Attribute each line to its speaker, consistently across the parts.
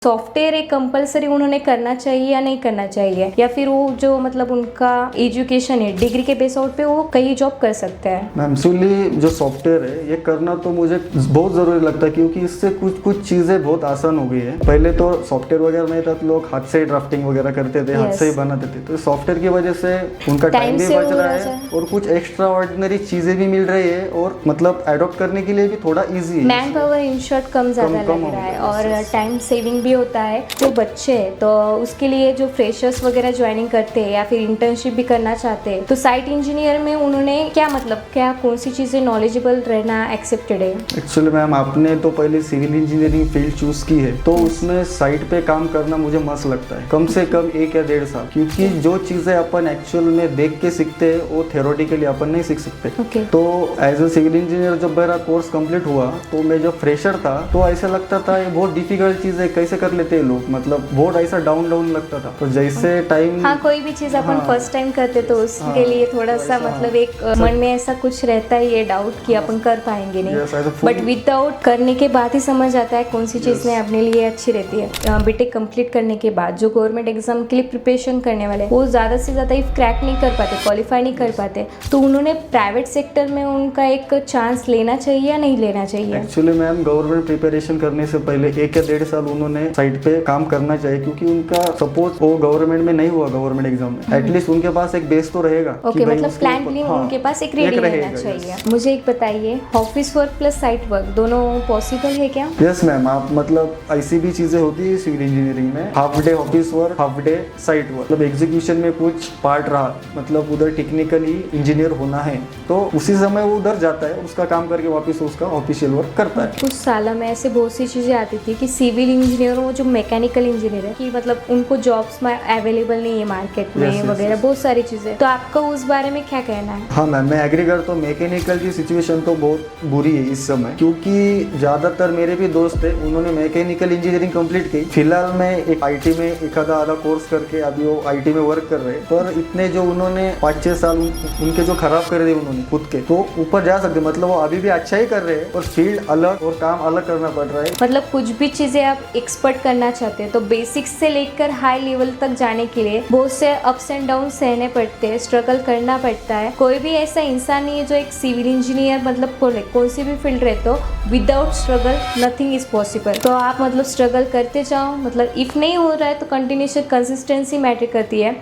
Speaker 1: Software एक compulsory उन्होंने करना चाहिए या नहीं करना चाहिए, या फिर वो जो मतलब उनका एजुकेशन है डिग्री के बेस आउट पे वो कई जॉब कर सकते हैं?
Speaker 2: मैम एक्चुअली जो सॉफ्टवेयर है ये करना तो मुझे बहुत ज़रूरी लगता है, क्योंकि इससे कुछ चीज़ें बहुत आसान हो गई है। पहले तो सॉफ्टवेयर वगैरह नहीं था तो लोग हाथ से ही ड्राफ्टिंग वगैरह करते थे, हाथ से ही बनाते थे। तो सॉफ्टवेयर की वजह से उनका टाइम भी बच रहा है और कुछ एक्स्ट्रा ऑर्डिनरी चीज़ें भी मिल रही है, और मतलब अडॉप्ट करने के लिए भी थोड़ा ईजी है।
Speaker 1: मैन पावर इन शॉर्ट कम ज़्यादा लग रहा है और टाइम सेविंग भी होता है। जो बच्चे हैं तो उसके लिए जो फ्रेशर्स वगैरह ज्वाइनिंग करते हैं या फिर इंटर्नशिप भी करना चाहते हैं, तो साइट इंजीनियर में उन्होंने क्या कौन सी चीज़ें नॉलेजेबल रहना एक्सेप्टेड है?
Speaker 2: एक्चुअली मैम आपने तो पहले सिविल इंजीनियरिंग फील्ड चूज की है, तो उसमें साइट पे काम करना मुझे मस्त लगता है, कम से कम 1 या 1.5 साल, क्योंकि जो चीज़ें अपन एक्चुअल में देख के सीखते हैं वो थ्योरेटिकली अपन नहीं सीख सकते। तो एज ए सिविल इंजीनियर जब मेरा कोर्स कंप्लीट हुआ तो मैं जब फ्रेशर था तो ऐसा लगता था ये बहुत डिफिकल्ट चीज़ है, कैसे कर लेते हैं लोग, मतलब बहुत ऐसा डाउन लगता था। तो जैसे टाइम
Speaker 1: कोई भी चीज़ अपन फर्स्ट टाइम करते तो उसके लिए थोड़ा सा मतलब एक मन में ऐसा कुछ रहता है, ये डाउट कि अपन कर पाएंगे नहीं, बट विदाउट करने के बाद ही समझ आता है कौन सी चीज़ अपने लिए अच्छी रहती है। बीटेक कंप्लीट करने के बाद जो गवर्नमेंट एग्जाम के लिए प्रिपरेशन करने वाले वो ज़्यादा से ज़्यादा इफ क्रैक नहीं कर पाते, क्वालिफाई नहीं कर पाते, तो उन्होंने प्राइवेट सेक्टर में उनका एक चांस लेना चाहिए या नहीं लेना चाहिए?
Speaker 2: एक्चुअली मैम गवर्नमेंट प्रिपरेशन करने से पहले 1 या 1.5 साल उन्होंने साइट पे काम करना चाहिए, क्योंकि उनका सपोज वो गवर्नमेंट में नहीं हुआ, गवर्नमेंट एग्जाम में एटलीस्ट उनके पास एक बेस तो रहेगा।
Speaker 1: ओके, मतलब प्लान उनके पास एक रेडी रहना चाहिए। मुझे एक बताइए, office work plus site work दोनों पॉसिबल है क्या?
Speaker 2: यस मैम, आप मतलब ऐसी भी चीजें होती है सिविल इंजीनियरिंग में, half day office work, half day site work. मतलब एग्जीक्यूशन में कुछ पार्ट रहा, मतलब उधर टेक्निकली इंजीनियर होना है तो उसी समय वो उधर जाता है, उसका काम करके वापस उसका ऑफिशियल वर्क करता है।
Speaker 1: कुछ साल में ऐसे बहुत सी चीजें आती थी कि सिविल इंजीनियरों जो मैकेनिकल इंजीनियर है कि मतलब उनको जॉब्स में अवेलेबल नहीं है मार्केट में वगैरह बहुत सारी चीजें, तो आपका उस बारे में क्या कहना है?
Speaker 2: हाँ मैम, मैं एग्री करता हूँ। मैकेनिकल की सिचुएशन तो बहुत बुरी है इस समय, क्योंकि ज्यादातर मेरे भी दोस्त है उन्होंने मैकेनिकल इंजीनियरिंग कंप्लीट की, फिलहाल में एक आईटी में एक आधा कोर्स करके अभी वो आईटी में वर्क कर रहे हैं, पर इतने जो उन्होंने 5-6 साल उनके जो खराब कर दिए उन्होंने खुद के, तो ऊपर जा सकते, मतलब वो अभी भी अच्छा ही कर रहे हैं, और फील्ड अलग और काम अलग करना पड़ रहा है।
Speaker 1: मतलब कुछ भी चीजें आप एक्सपर्ट करना चाहते हैं तो बेसिक्स से लेकर हाई लेवल तक जाने के लिए बहुत से अप्स एंड डाउन सहने पड़ते हैं, स्ट्रगल करना पड़ता है। कोई भी ऐसा इंसान नहीं है जो एक सिविल इंजीनियर मतलब कौन सी भी फील्ड रहे तो without struggle nothing is possible. तो आप मतलब स्ट्रगल करते जाओ, मतलब इफ नहीं हो रहा है तो कंटिन्यूशन कंसिस्टेंसी मैटर करती है।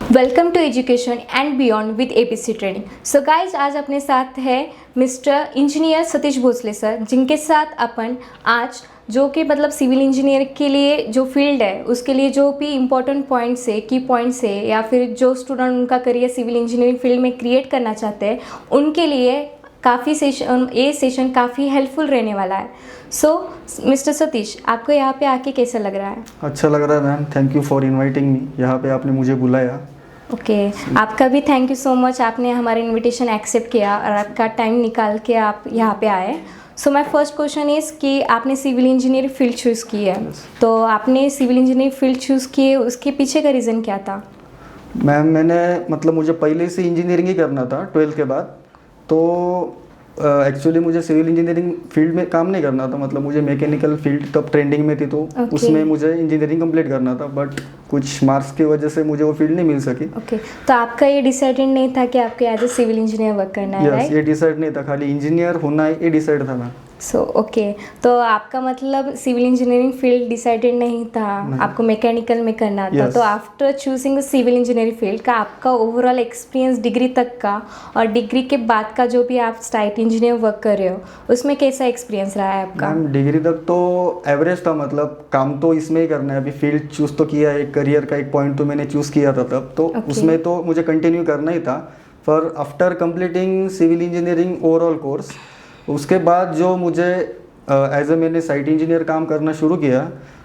Speaker 1: Welcome to education and beyond with APC training. So guys, आज अपने साथ है mister engineer Satish Bhosle sir, जिनके साथ अपन आज जो कि मतलब सिविल इंजीनियर के लिए जो फील्ड है उसके लिए जो भी इम्पोर्टेंट पॉइंट्स है, की पॉइंट्स है, या फिर जो स्टूडेंट उनका करियर सिविल इंजीनियरिंग फील्ड में क्रिएट करना चाहते हैं उनके लिए काफ़ी सेशन काफ़ी हेल्पफुल रहने वाला है। सो मिस्टर सतीश, आपको यहाँ पे आके कैसा लग रहा है?
Speaker 2: अच्छा लग रहा है ma'am, thank you for inviting me, यहाँ पे आपने मुझे बुलाया।
Speaker 1: ओके, आपका भी थैंक यू सो मच, आपने हमारा इनविटेशन एक्सेप्ट किया और आपका टाइम निकाल के आप यहाँ पे आए। So my first question is कि आपने सिविल इंजीनियरिंग फील्ड चूज़ की है, तो आपने सिविल इंजीनियरिंग फील्ड चूज़ की है, उसके पीछे का रीज़न क्या था?
Speaker 2: मैम मैंने मतलब मुझे पहले से इंजीनियरिंग ही करना था 12th के बाद, तो एक्चुअली मुझे सिविल इंजीनियरिंग फील्ड में काम नहीं करना था, मतलब मुझे मैकेनिकल फील्ड तब ट्रेंडिंग में थी, तो उसमें मुझे इंजीनियरिंग कंप्लीट करना था, बट कुछ मार्क्स की वजह से मुझे वो फील्ड नहीं मिल सकी।
Speaker 1: ओके, तो आपका ये डिसाइडेड नहीं था कि आपको as a civil engineer work करना है?
Speaker 2: यस, ये डिसाइड नहीं था, खाली इंजीनियर होना है ये डिसाइड था मैम।
Speaker 1: सो ओके, तो आपका मतलब सिविल इंजीनियरिंग फील्ड डिसाइडेड नहीं था, आपको मैकेनिकल में करना था। तो after choosing civil engineering field का आपका ओवरऑल एक्सपीरियंस डिग्री तक का और डिग्री के बाद का जो भी आप साइट इंजीनियर वर्क कर रहे हो उसमें कैसा एक्सपीरियंस रहा है आपका?
Speaker 2: मैम डिग्री तक तो एवरेज था, मतलब काम तो इसमें ही करना है, अभी फील्ड चूज़ तो किया है, करियर का एक पॉइंट तो मैंने चूज़ किया था तब, तो उसमें तो मुझे कंटिन्यू करना ही था। पर after completing civil engineering overall course, उसके बाद जो मुझे एज ए मैंने साइट इंजीनियर काम करना शुरू किया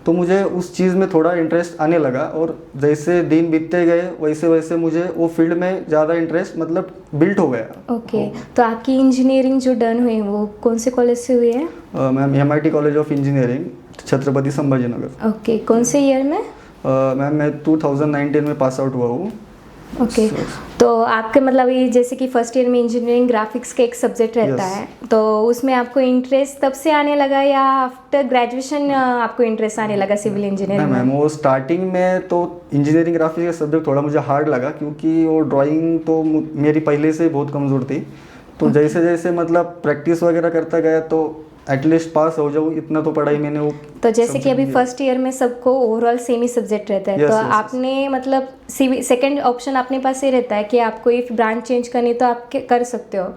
Speaker 2: तो मुझे उस चीज़ में थोड़ा इंटरेस्ट आने लगा, और जैसे दिन बीतते गए वैसे वैसे मुझे वो फील्ड में ज़्यादा इंटरेस्ट मतलब बिल्ट हो गया।
Speaker 1: ओके, तो आपकी इंजीनियरिंग जो डन हुई वो कौन से कॉलेज से हुई है?
Speaker 2: Ma'am MIT college of engineering, Chhatrapati Sambhaji Nagar.
Speaker 1: Okay, कौन से ईयर में?
Speaker 2: मैम मैं 2019 में पास आउट हुआ हूँ।
Speaker 1: ओके तो आपके मतलब ये जैसे कि फर्स्ट ईयर में इंजीनियरिंग ग्राफिक्स का एक सब्जेक्ट रहता
Speaker 2: Yes.
Speaker 1: है, तो उसमें आपको इंटरेस्ट तब से आने लगा या आफ्टर ग्रेजुएशन आपको इंटरेस्ट आने लगा सिविल
Speaker 2: नहीं
Speaker 1: इंजीनियरिंग
Speaker 2: मैम,
Speaker 1: में?
Speaker 2: वो स्टार्टिंग में तो इंजीनियरिंग ग्राफिक्स का सब्जेक्ट थोड़ा मुझे हार्ड लगा, क्योंकि वो ड्राइंग तो मेरी पहले से ही बहुत कमज़ोर थी। तो जैसे जैसे मतलब प्रैक्टिस वगैरह करता गया तो एटलीस्ट पास हो जाऊँ, इतना तो पढ़ाई मैंने वो
Speaker 1: तो जैसे कि अभी
Speaker 2: समझ लिया।
Speaker 1: फर्स्ट ईयर में सबको ओवरऑल सेम ही सब्जेक्ट रहता है,
Speaker 2: Yes,
Speaker 1: तो
Speaker 2: yes, yes.
Speaker 1: आपने मतलब सेकंड ऑप्शन अपने पास ये रहता है कि आपको इफ ब्रांच चेंज करनी तो आप कर सकते हो,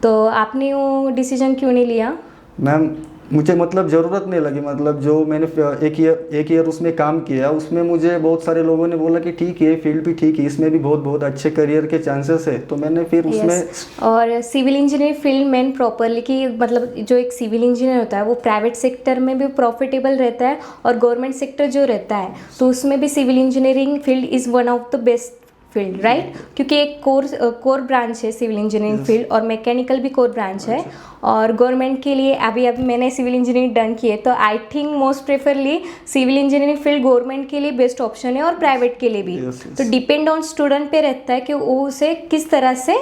Speaker 1: तो आपने वो डिसीजन क्यों नहीं लिया?
Speaker 2: मैम मुझे मतलब ज़रूरत नहीं लगी, मतलब जो मैंने एक ईयर उसमें काम किया, उसमें मुझे बहुत सारे लोगों ने बोला कि ठीक है फील्ड भी ठीक है, इसमें भी बहुत बहुत अच्छे करियर के चांसेस है, तो मैंने फिर उसमें
Speaker 1: Yes. और सिविल इंजीनियरिंग फील्ड में प्रॉपरली कि मतलब जो एक सिविल इंजीनियर होता है वो प्राइवेट सेक्टर में भी प्रॉफिटेबल रहता है और गवर्नमेंट सेक्टर जो रहता है तो उसमें भी civil engineering field is one of the best field, right? क्योंकि एक कोर ब्रांच है सिविल इंजीनियरिंग फील्ड और मैकेनिकल भी कोर ब्रांच है, और गवर्नमेंट के लिए अभी मैंने सिविल इंजीनियरिंग डन की है, तो I think most preferably civil engineering field government के लिए बेस्ट ऑप्शन है और प्राइवेट के लिए भी।
Speaker 2: Yes, yes.
Speaker 1: तो डिपेंड ऑन स्टूडेंट पे रहता है कि वो उसे किस तरह से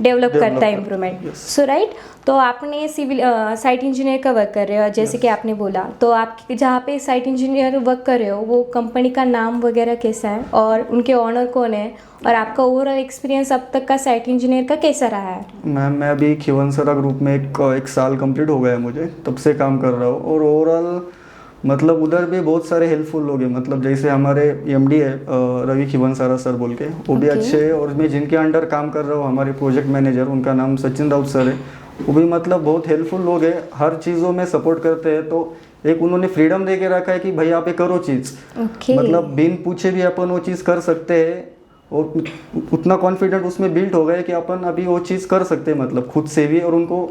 Speaker 1: डेवलप करता है इम्प्रूवमेंट।
Speaker 2: yes.
Speaker 1: सो राइट, तो आपने सिविल साइट इंजीनियर का वर्क कर रहे हो जैसे कि आपने बोला, तो आप जहाँ पे साइट इंजीनियर वर्क कर रहे हो वो कंपनी का नाम वगैरह कैसा है और उनके ऑनर कौन है, और आपका ओवरऑल एक्सपीरियंस अब तक का साइट इंजीनियर का कैसा रहा है?
Speaker 2: मैम मैं अभी खिवंसरा ग्रुप में एक साल कंप्लीट हो गया है मुझे, तब से काम कर रहा हूँ, और ओवरऑल मतलब उधर भी बहुत सारे हेल्पफुल लोग हैं, मतलब जैसे हमारे एमडी है रवि खिवंसरा सर बोल के, वो भी
Speaker 1: Okay.
Speaker 2: अच्छे हैं, और मैं जिनके अंडर काम कर रहा हूँ हमारे प्रोजेक्ट मैनेजर, उनका नाम सचिन राउत सर है, वो भी मतलब बहुत हेल्पफुल लोग हैं, हर चीज़ों में सपोर्ट करते हैं। तो एक उन्होंने फ्रीडम दे के रखा है कि भाई आप ये करो चीज़,
Speaker 1: ओके
Speaker 2: मतलब बिन पूछे भी अपन वो चीज़ कर सकते हैं, और उतना कॉन्फिडेंट उसमें बिल्ड हो गया कि अपन अभी वो चीज़ कर सकते हैं, मतलब खुद से भी, और उनको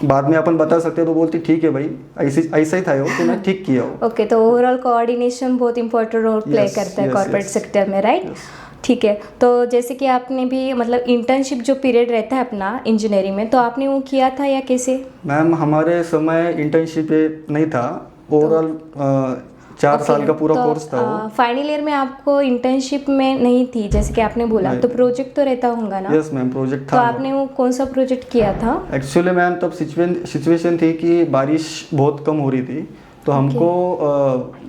Speaker 2: बाद में अपन बता सकते हैं तो बोलती ठीक है भाई ऐसा ही था वो, तो मैं ठीक किया हो।
Speaker 1: ओके, तो ओवरऑल कोऑर्डिनेशन बहुत इंपॉर्टेंट रोल प्ले
Speaker 2: Yes,
Speaker 1: करता है
Speaker 2: yes,
Speaker 1: कॉर्पोरेट
Speaker 2: yes.
Speaker 1: सेक्टर में, राइट?
Speaker 2: Yes.
Speaker 1: ठीक है, तो जैसे कि आपने भी मतलब इंटर्नशिप जो पीरियड रहता है अपना इंजीनियरिंग में, तो आपने वो किया था या कैसे?
Speaker 2: मैम हमारे समय इंटर्नशिप नहीं था, ओवरऑल 4 साल का पूरा कोर्स था वो।
Speaker 1: फाइनल ईयर में आपको इंटर्नशिप में नहीं थी जैसे कि आपने बोला,
Speaker 2: नहीं।
Speaker 1: तो प्रोजेक्ट तो रहता होगा ना?
Speaker 2: यस मैम, प्रोजेक्ट
Speaker 1: तो
Speaker 2: था।
Speaker 1: आपने वो कौन सा प्रोजेक्ट किया था?
Speaker 2: एक्चुअली मैम तब सिचुएशन थी कि बारिश बहुत कम हो रही थी, तो हमको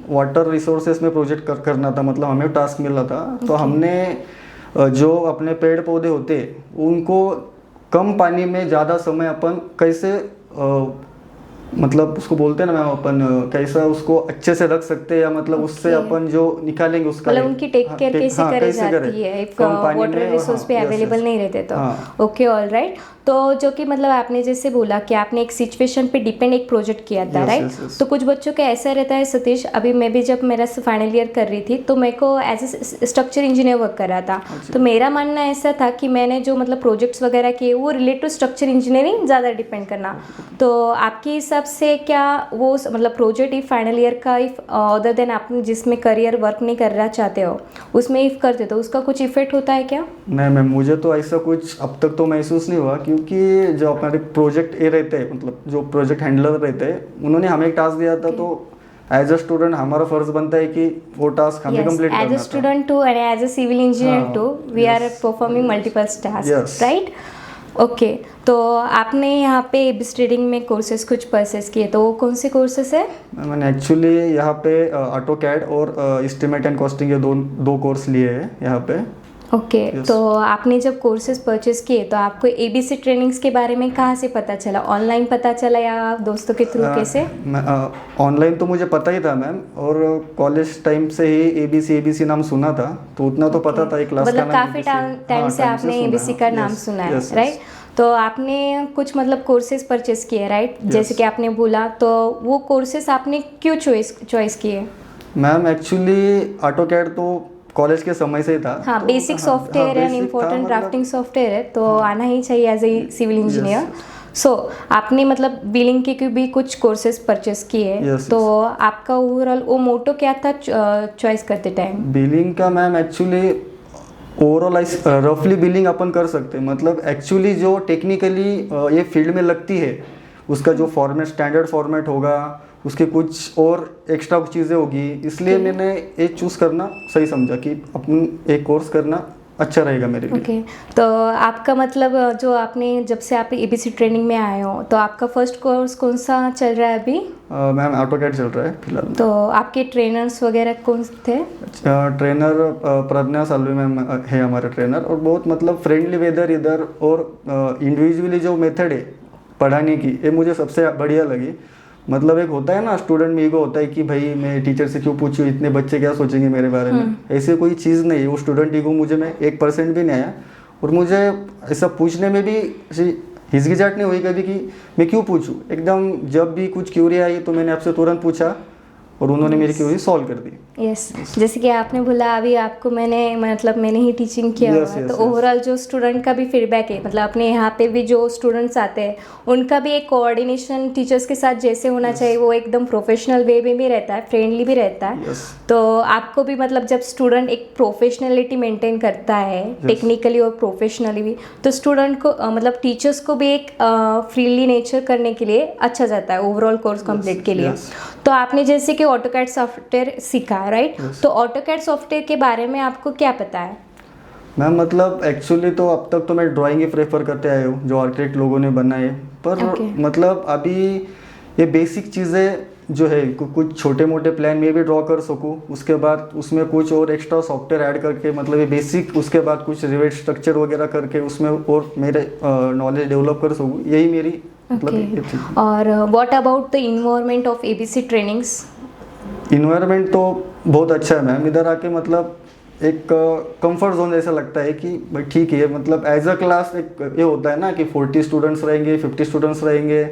Speaker 2: वाटर रिसोर्सेस में प्रोजेक्ट करना था, मतलब हमें टास्क मिला था। तो हमने जो अपने पेड़ पौधे होते उनको कम पानी में ज़्यादा समय अपन कैसे मतलब उसको बोलते हैं ना मैम, अपन कैसा उसको अच्छे से रख सकते हैं, या मतलब उससे अपन जो निकालेंगे उसका
Speaker 1: मतलब उनकी टेक केयर कैसे करी जाती है इफ वाटर रिसोर्स पे अवेलेबल नहीं रहते तो? Okay, all right. तो जो कि मतलब आपने जैसे बोला कि आपने एक सिचुएशन पे डिपेंड एक प्रोजेक्ट किया था, राइट? तो कुछ बच्चों का ऐसा रहता है सतीश, अभी मैं भी जब मेरा फाइनल ईयर कर रही थी तो मेरे को as a structure engineer work कर रहा था, तो मेरा मानना ऐसा था कि मैंने जो मतलब प्रोजेक्ट्स वगैरह किए वो रिलेटेड टू स्ट्रक्चर इंजीनियरिंग ज़्यादा डिपेंड करना। तो आपके हिसाब से क्या वो मतलब प्रोजेक्ट इफ फाइनल ईयर का इफ अदर देन आप जिसमें करियर वर्क नहीं करना चाहते हो उसमें इफ करते तो उसका कुछ इफेक्ट होता है क्या?
Speaker 2: नहीं मैम, मुझे तो ऐसा कुछ अब तक तो महसूस नहीं हुआ, क्योंकि जो हमारे प्रोजेक्ट ए रहते हैं, मतलब जो प्रोजेक्ट हैंडलर रहते हैं, उन्होंने हमें एक टास्क दिया था, तो एज अ स्टूडेंट हमारा फर्ज बनता है कि वो टास्क हमें कंप्लीट करना
Speaker 1: as a student to and as a civil engineer to we are performing multiple task, right? Okay, तो आपने यहाँ पे एबिस ट्रेडिंग में कोर्सेज कुछ परचेस किए, तो वो कौन से कोर्सेज है?
Speaker 2: मैंने एक्चुअली यहाँ पे ऑटोकैड और एस्टिमेट एंड कॉस्टिंग ये दो कोर्स लिए हैं यहाँ पे।
Speaker 1: ओके, तो आपने जब कोर्सेज परचेस किए तो आपको एबीसी ट्रेनिंग्स के बारे में कहाँ से पता चला? ऑनलाइन पता चला या दोस्तों के थ्रू कैसे?
Speaker 2: ऑनलाइन तो मुझे पता ही था मैम, और कॉलेज टाइम से ही एबीसी नाम सुना था, तो उतना तो पता था एक क्लास का नाम।
Speaker 1: मतलब काफ़ी टाइम से आपने एबीसी का नाम सुना है, राइट? तो आपने कुछ मतलब कोर्सेज परचेस किए, राइट? जैसे कि आपने बोला, तो वो कोर्सेज आपने क्यों चॉइस किए?
Speaker 2: मैम एक्चुअली ऑटोकैड तो कॉलेज के समय से ही था।
Speaker 1: हाँ, बेसिक सॉफ्टवेयर है, इम्पोर्टेंट ड्राफ्टिंग सॉफ्टवेयर है, तो आना ही चाहिए एज ए सिविल इंजीनियर। सो आपने मतलब बिलिंग के भी कुछ कोर्सेज परचेस किए, तो आपका ओवरऑल वो मोटो क्या था चॉइस करते टाइम?
Speaker 2: बिलिंग का मैम एक्चुअली ओवरऑल रफली बिलिंग अपन कर सकते हैं, मतलब एक्चुअली जो टेक्निकली ये फील्ड में लगती है उसका जो फॉर्मेट स्टैंडर्ड फॉर्मेट होगा, उसके कुछ और एक्स्ट्रा चीज़ें होगी, इसलिए मैंने ये चूज़ करना सही समझा कि अपन एक कोर्स करना अच्छा रहेगा मेरे लिए।
Speaker 1: ओके तो आपका मतलब जो आपने जब से आप एबीसी ट्रेनिंग में आए हो तो आपका फर्स्ट कोर्स कौन सा चल रहा है अभी?
Speaker 2: मैम ऑटोकैड चल रहा है फिलहाल।
Speaker 1: तो आपके ट्रेनर्स वगैरह कौन थे?
Speaker 2: ट्रेनर प्रज्ञा सालवी मैम है हमारे ट्रेनर, और बहुत मतलब फ्रेंडली वेदर इधर, और इंडिविजुअली जो मेथड है पढ़ाने की, ये मुझे सबसे बढ़िया लगी। मतलब एक होता है ना स्टूडेंट में ईगो होता है कि भाई मैं टीचर से क्यों पूछूं, इतने बच्चे क्या सोचेंगे मेरे बारे में, ऐसे कोई चीज़ नहीं है। वो स्टूडेंट ईगो मुझे में 1% भी नहीं आया, और मुझे ऐसा पूछने में भी ऐसी हिचकिचाहट नहीं हुई कभी कि मैं क्यों पूछूं। एकदम जब भी कुछ क्यूरी आई तो मैंने आपसे तुरंत पूछा और उन्होंने मेरी क्यूरी सॉल्व कर दी।
Speaker 1: यस जैसे कि आपने बोला अभी आपको मैंने ही टीचिंग किया हुआ है, तो ओवरऑल जो स्टूडेंट का भी फीडबैक है, मतलब अपने यहाँ पे भी जो स्टूडेंट्स आते हैं उनका भी एक कोऑर्डिनेशन टीचर्स के साथ जैसे होना चाहिए वो एकदम प्रोफेशनल वे में भी रहता है, फ्रेंडली भी रहता है। तो आपको भी मतलब जब स्टूडेंट एक प्रोफेशनलिटी मेंटेन करता है टेक्निकली और प्रोफेशनली भी, तो स्टूडेंट को मतलब टीचर्स को भी एक फ्रीली नेचर करने के लिए अच्छा जाता है ओवरऑल कोर्स कंप्लीट के लिए। तो आपने जैसे कि ऑटोकैड सॉफ्टवेयर सीखा है राइट? तो ऑटोकैड सॉफ्टवेयर के बारे में आपको क्या पता है?
Speaker 2: मैम मतलब एक्चुअली तो अब तक तो मैं ड्राइंग ही प्रेफर करते आया हूँ जो आर्किटेक्ट लोगों ने बनाए, पर मतलब अभी ये बेसिक चीज़ें जो है कुछ छोटे मोटे प्लान में भी ड्रॉ कर सकूँ, उसके बाद उसमें कुछ और एक्स्ट्रा सॉफ्टवेयर ऐड करके मतलब ये बेसिक, उसके बाद कुछ रिवेट स्ट्रक्चर वगैरह करके उसमें और मेरे नॉलेज डेवलप कर सकूँ, यही मेरी मतलब।
Speaker 1: और what about the environment of ABC trainings?
Speaker 2: Environment तो बहुत अच्छा है मैम, इधर आके मतलब एक कंफर्ट जोन जैसा लगता है कि भाई ठीक है, मतलब एज अ क्लास एक ये होता है ना कि 40 स्टूडेंट्स रहेंगे, 50 स्टूडेंट्स रहेंगे,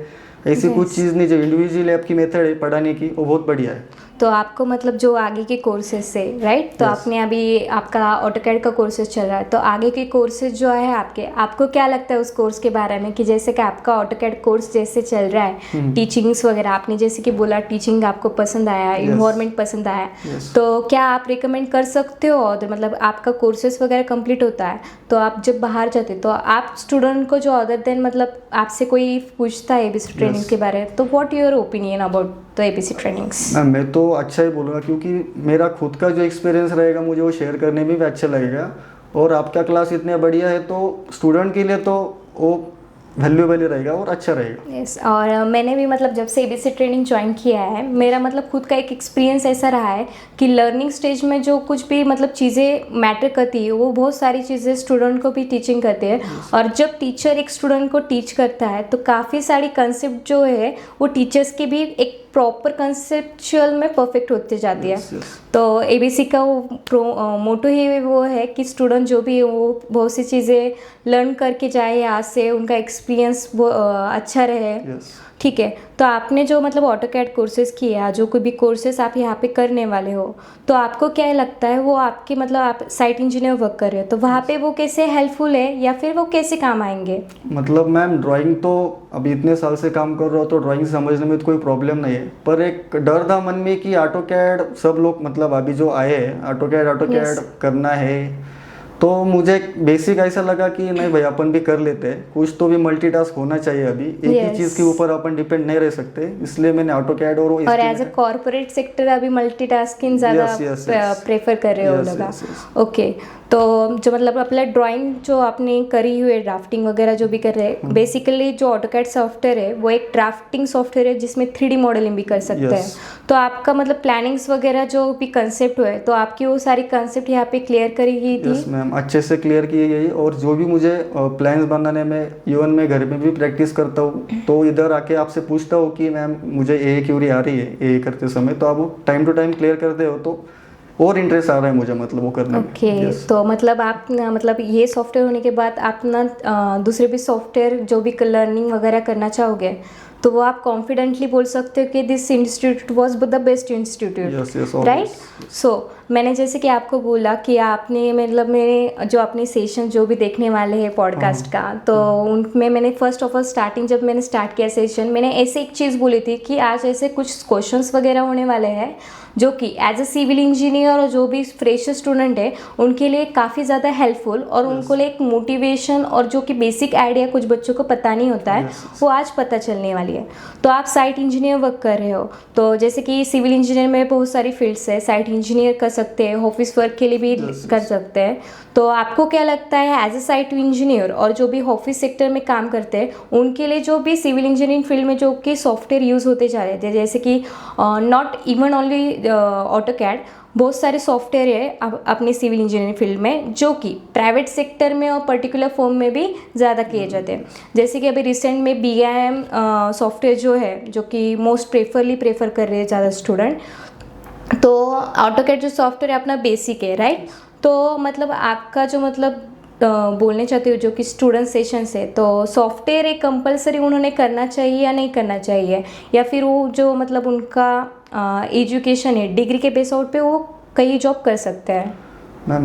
Speaker 2: ऐसी कुछ चीज़ नहीं। जो इंडिविजुअल आपकी मेथड है पढ़ाने की वो बहुत बढ़िया है।
Speaker 1: तो आपको मतलब जो आगे के कोर्सेज से राइट, तो आपने अभी आपका ऑटोकैड का कोर्सेज चल रहा है, तो आगे के कोर्सेज जो है आपको क्या लगता है उस कोर्स के बारे में कि जैसे कि आपका ऑटोकैड कोर्स जैसे चल रहा है, टीचिंग्स वगैरह आपने जैसे कि बोला टीचिंग आपको पसंद आया, इन्वायरमेंट पसंद आया, तो क्या आप रिकमेंड कर सकते हो? और मतलब आपका कोर्सेज वगैरह कंप्लीट होता है तो आप जब बाहर जाते तो आप स्टूडेंट को जो अदर देन मतलब आपसे कोई पूछता है एबीसी ट्रेनिंग के बारे में, तो what your opinion about the ABC trainings?
Speaker 2: मैं तो अच्छा ही बोलूँगा, क्योंकि मेरा खुद का जो एक्सपीरियंस रहेगा मुझे वो शेयर करने में भी अच्छा लगेगा, और आपका क्लास इतने बढ़िया है तो स्टूडेंट के लिए तो वो वैल्यूएबल रहेगा और अच्छा रहेगा।
Speaker 1: यस और मैंने भी मतलब जब से एबीसी ट्रेनिंग ज्वाइन किया है, मेरा मतलब खुद का एक एक्सपीरियंस ऐसा रहा है कि लर्निंग स्टेज में जो कुछ भी मतलब चीज़ें मैटर करती है वो बहुत सारी चीज़ें स्टूडेंट को भी टीचिंग करते हैं, और जब टीचर एक स्टूडेंट को टीच करता है तो काफ़ी सारी कंसेप्ट जो है वो टीचर्स की भी एक प्रॉपर कंसेप्चुअल में परफेक्ट होते जाती है। तो एबीसी का वो मोटो ही वो है कि स्टूडेंट जो भी है वो बहुत सी चीज़ें लर्न करके जाए, यहाँ से उनका एक्सपीरियंस वो अच्छा रहे। ठीक है, तो आपने जो मतलब ऑटोकैड कोर्सेज किया, जो कोई भी कोर्सेज आप यहाँ पे करने वाले हो, तो आपको क्या लगता है वो आपके मतलब आप साइट इंजीनियर वर्क कर रहे हो तो वहाँ पे वो कैसे हेल्पफुल है या फिर वो कैसे काम आएंगे? मतलब
Speaker 2: मैम ड्राइंग तो अभी इतने साल से काम कर रहा हूँ तो ड्राइंग समझने में तो कोई प्रॉब्लम नहीं है, पर एक डर था मन में कि ऑटोकैड सब लोग मतलब अभी जो आए हैं ऑटोकैड करना है, तो मुझे बेसिक ऐसा लगा कि नहीं भाई अपन भी कर लेते हैं, कुछ तो भी मल्टीटास्क होना चाहिए, अभी एक ही चीज़ के ऊपर अपन डिपेंड नहीं रह सकते, इसलिए मैंने ऑटोकैड और
Speaker 1: एज अ कॉर्पोरेट सेक्टर अभी मल्टीटास्किंग ज़्यादा प्रेफर कर रहे हो लोग। ओके, तो जो मतलब अपना ड्राइंग जो आपने करी हुई है, ड्राफ्टिंग वगैरह जो भी कर रहे हैं, बेसिकली जो ऑटोकैड सॉफ्टवेयर है वो एक ड्राफ्टिंग सॉफ्टवेयर है जिसमें 3D मॉडलिंग भी कर सकते हैं। तो आपका मतलब प्लानिंग्स वगैरह जो भी कंसेप्ट हुए तो आपकी वो सारी कंसेप्ट यहाँ पे क्लियर करी गई थी?
Speaker 2: यस मैम, अच्छे से क्लियर की गई, और जो भी मुझे प्लान्स बनाने में इवन मैं घर में भी प्रैक्टिस करता हूँ, तो इधर आके आपसे पूछता हूँ कि मैम मुझे ये क्यूरी आ रही है ये करते समय, तो आप टाइम टू टाइम क्लियर करते हो तो और इंटरेस्ट आ रहा है मुझे मतलब वो करने में। ओके,
Speaker 1: तो मतलब आप मतलब ये सॉफ्टवेयर होने के बाद आप ना दूसरे भी सॉफ्टवेयर जो भी लर्निंग वगैरह करना चाहोगे तो वो आप कॉन्फिडेंटली बोल सकते हो कि this institute was the best institute, right? So मैंने जैसे कि आपको बोला कि आपने मतलब मेरे जो अपने सेशन जो भी देखने वाले हैं पॉडकास्ट का, तो उनमें मैंने फर्स्ट ऑफ ऑल स्टार्टिंग जब मैंने स्टार्ट किया सेशन, मैंने ऐसे एक चीज़ बोली थी कि आज ऐसे कुछ क्वेश्चंस वगैरह होने वाले हैं जो कि एज अ सिविल इंजीनियर और जो भी फ्रेशर स्टूडेंट है उनके लिए काफ़ी ज़्यादा हेल्पफुल, और उनको लिए एक मोटिवेशन और जो कि बेसिक आइडिया कुछ बच्चों को पता नहीं होता है वो आज पता चलने वाली है। तो आप साइट इंजीनियर वर्क कर रहे हो, तो जैसे कि सिविल इंजीनियर में बहुत सारी फील्ड्स है, साइट इंजीनियर कर सकते हैं, ऑफिस वर्क के लिए भी कर सकते हैं। तो आपको क्या लगता है एज ए साइट इंजीनियर और जो भी ऑफिस सेक्टर में काम करते हैं उनके लिए जो भी सिविल इंजीनियरिंग फील्ड में जो कि सॉफ्टवेयर यूज़ होते जा रहे थे, जैसे कि नॉट इवन ओनली ऑटोकैड, बहुत सारे सॉफ्टवेयर है अपनी सिविल इंजीनियरिंग फील्ड में जो कि प्राइवेट सेक्टर में और पर्टिकुलर फॉर्म में भी ज़्यादा किए जाते हैं। जैसे कि अभी रिसेंट में BIM सॉफ्टवेयर जो है जो कि मोस्ट प्रेफर कर रहे हैं ज़्यादा स्टूडेंट। तो ऑटोकैड जो सॉफ्टवेयर है अपना बेसिक है, राइट। तो मतलब आपका जो मतलब बोलने चाहते हो जो कि स्टूडेंट सेशन से, तो सॉफ्टवेयर एक कंपलसरी उन्होंने करना चाहिए या नहीं करना चाहिए, या फिर वो जो मतलब उनका एजुकेशन है डिग्री के बेस आउट पे वो कहीं जॉब कर सकते हैं?
Speaker 2: मैम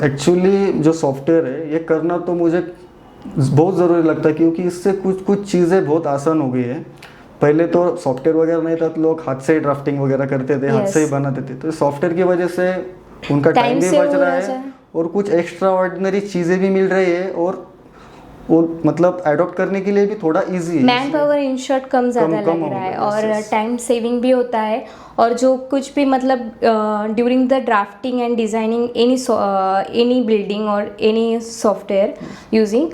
Speaker 2: एक्चुअली जो सॉफ्टवेयर है ये करना तो मुझे बहुत ज़रूरी लगता है, क्योंकि इससे कुछ चीज़ें बहुत आसान हो गई है। पहले तो सॉफ्टवेयर वगैरह नहीं था तो लोग हाथ से ही ड्राफ्टिंग वगैरह करते थे, हाथ से ही बनाते थे। तो सॉफ्टवेयर की वजह से उनका टाइम भी बच रहा है और कुछ एक्स्ट्रा ऑर्डिनरी चीज़ें भी मिल रही है और वो मतलब अडॉप्ट करने के लिए भी थोड़ा इजी है।
Speaker 1: मैन पावर इन शॉर्ट कम ज़्यादा लग रहा है और टाइम सेविंग भी होता है। और जो कुछ भी मतलब during the drafting and designing any building और एनी सॉफ्टवेयर यूजिंग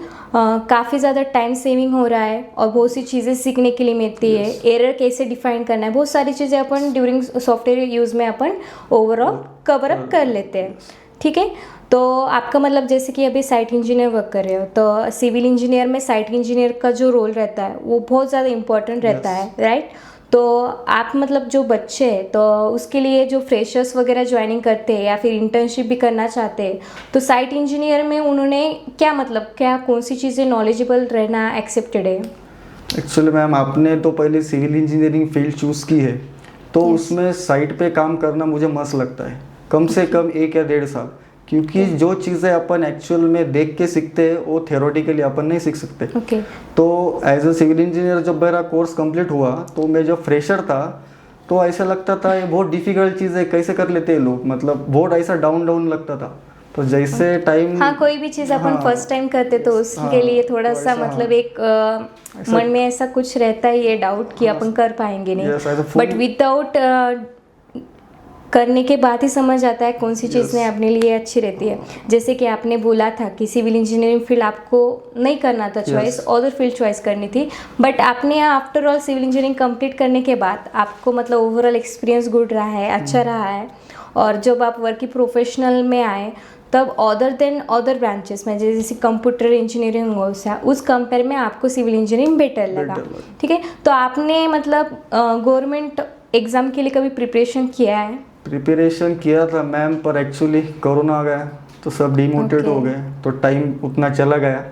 Speaker 1: काफ़ी ज़्यादा टाइम सेविंग हो रहा है और बहुत सी चीज़ें सीखने के लिए मिलती है। एरर कैसे डिफाइन करना है, बहुत सारी चीज़ें अपन ड्यूरिंग सॉफ्टवेयर यूज़ में अपन ओवरऑल कवर अप कर लेते हैं, ठीक है। तो आपका मतलब जैसे कि अभी साइट इंजीनियर वर्क कर रहे हो, तो सिविल इंजीनियर में साइट इंजीनियर का जो रोल रहता है वो बहुत ज़्यादा इम्पोर्टेंट रहता है, राइट। तो आप मतलब जो बच्चे हैं तो उसके लिए जो फ्रेशर्स वगैरह ज्वाइनिंग करते हैं या फिर इंटर्नशिप भी करना चाहते हैं, तो साइट इंजीनियर में उन्होंने क्या कौन सी चीज़ें नॉलेजेबल रहना एक्सेप्टेड है?
Speaker 2: एक्चुअली मैम आपने तो पहले सिविल इंजीनियरिंग फील्ड चूज़ की है, तो उसमें साइट पे काम करना मुझे मस्त लगता है, कम से कम 1 या 1.5 साल, क्योंकि जो चीज़ें अपन एक्चुअल में देख के सीखते हैं वो थ्योरेटिकली अपन नहीं सीख सकते। तो एज ए सिविल इंजीनियर जब मेरा कोर्स कंप्लीट हुआ तो मैं जब फ्रेशर था तो ऐसा लगता था ये बहुत डिफिकल्ट चीज़ है, कैसे कर लेते हैं लोग, मतलब बहुत ऐसा डाउन लगता था। तो जैसे टाइम
Speaker 1: कोई भी चीज़ अपन फर्स्ट टाइम करते तो उसके लिए थोड़ा सा मतलब एक मन में ऐसा कुछ रहता है ये डाउट कि अपन कर पाएंगे नहीं, बट विदाउट करने के बाद ही समझ आता है कौन सी चीज़ें अपने लिए अच्छी रहती है। जैसे कि आपने बोला था कि सिविल इंजीनियरिंग फील्ड आपको नहीं करना था चॉइस, अदर फील्ड चॉइस करनी थी, बट आपने after all civil engineering complete करने के बाद आपको मतलब ओवरऑल एक्सपीरियंस गुड रहा है, अच्छा रहा है। और जब आप वर्किंग प्रोफेशनल में आए तब अदर ब्रांचेस में जैसे कंप्यूटर इंजीनियरिंग हो उस कंपेयर में आपको सिविल इंजीनियरिंग बेटर लगा, ठीक है। तो आपने मतलब गवर्नमेंट एग्ज़ाम के लिए कभी प्रिपरेशन किया है?
Speaker 2: प्रिपरेशन किया था मैम, पर एक्चुअली कोरोना आ गया तो सब डिमोटिवेट हो गए, तो टाइम उतना चला गया।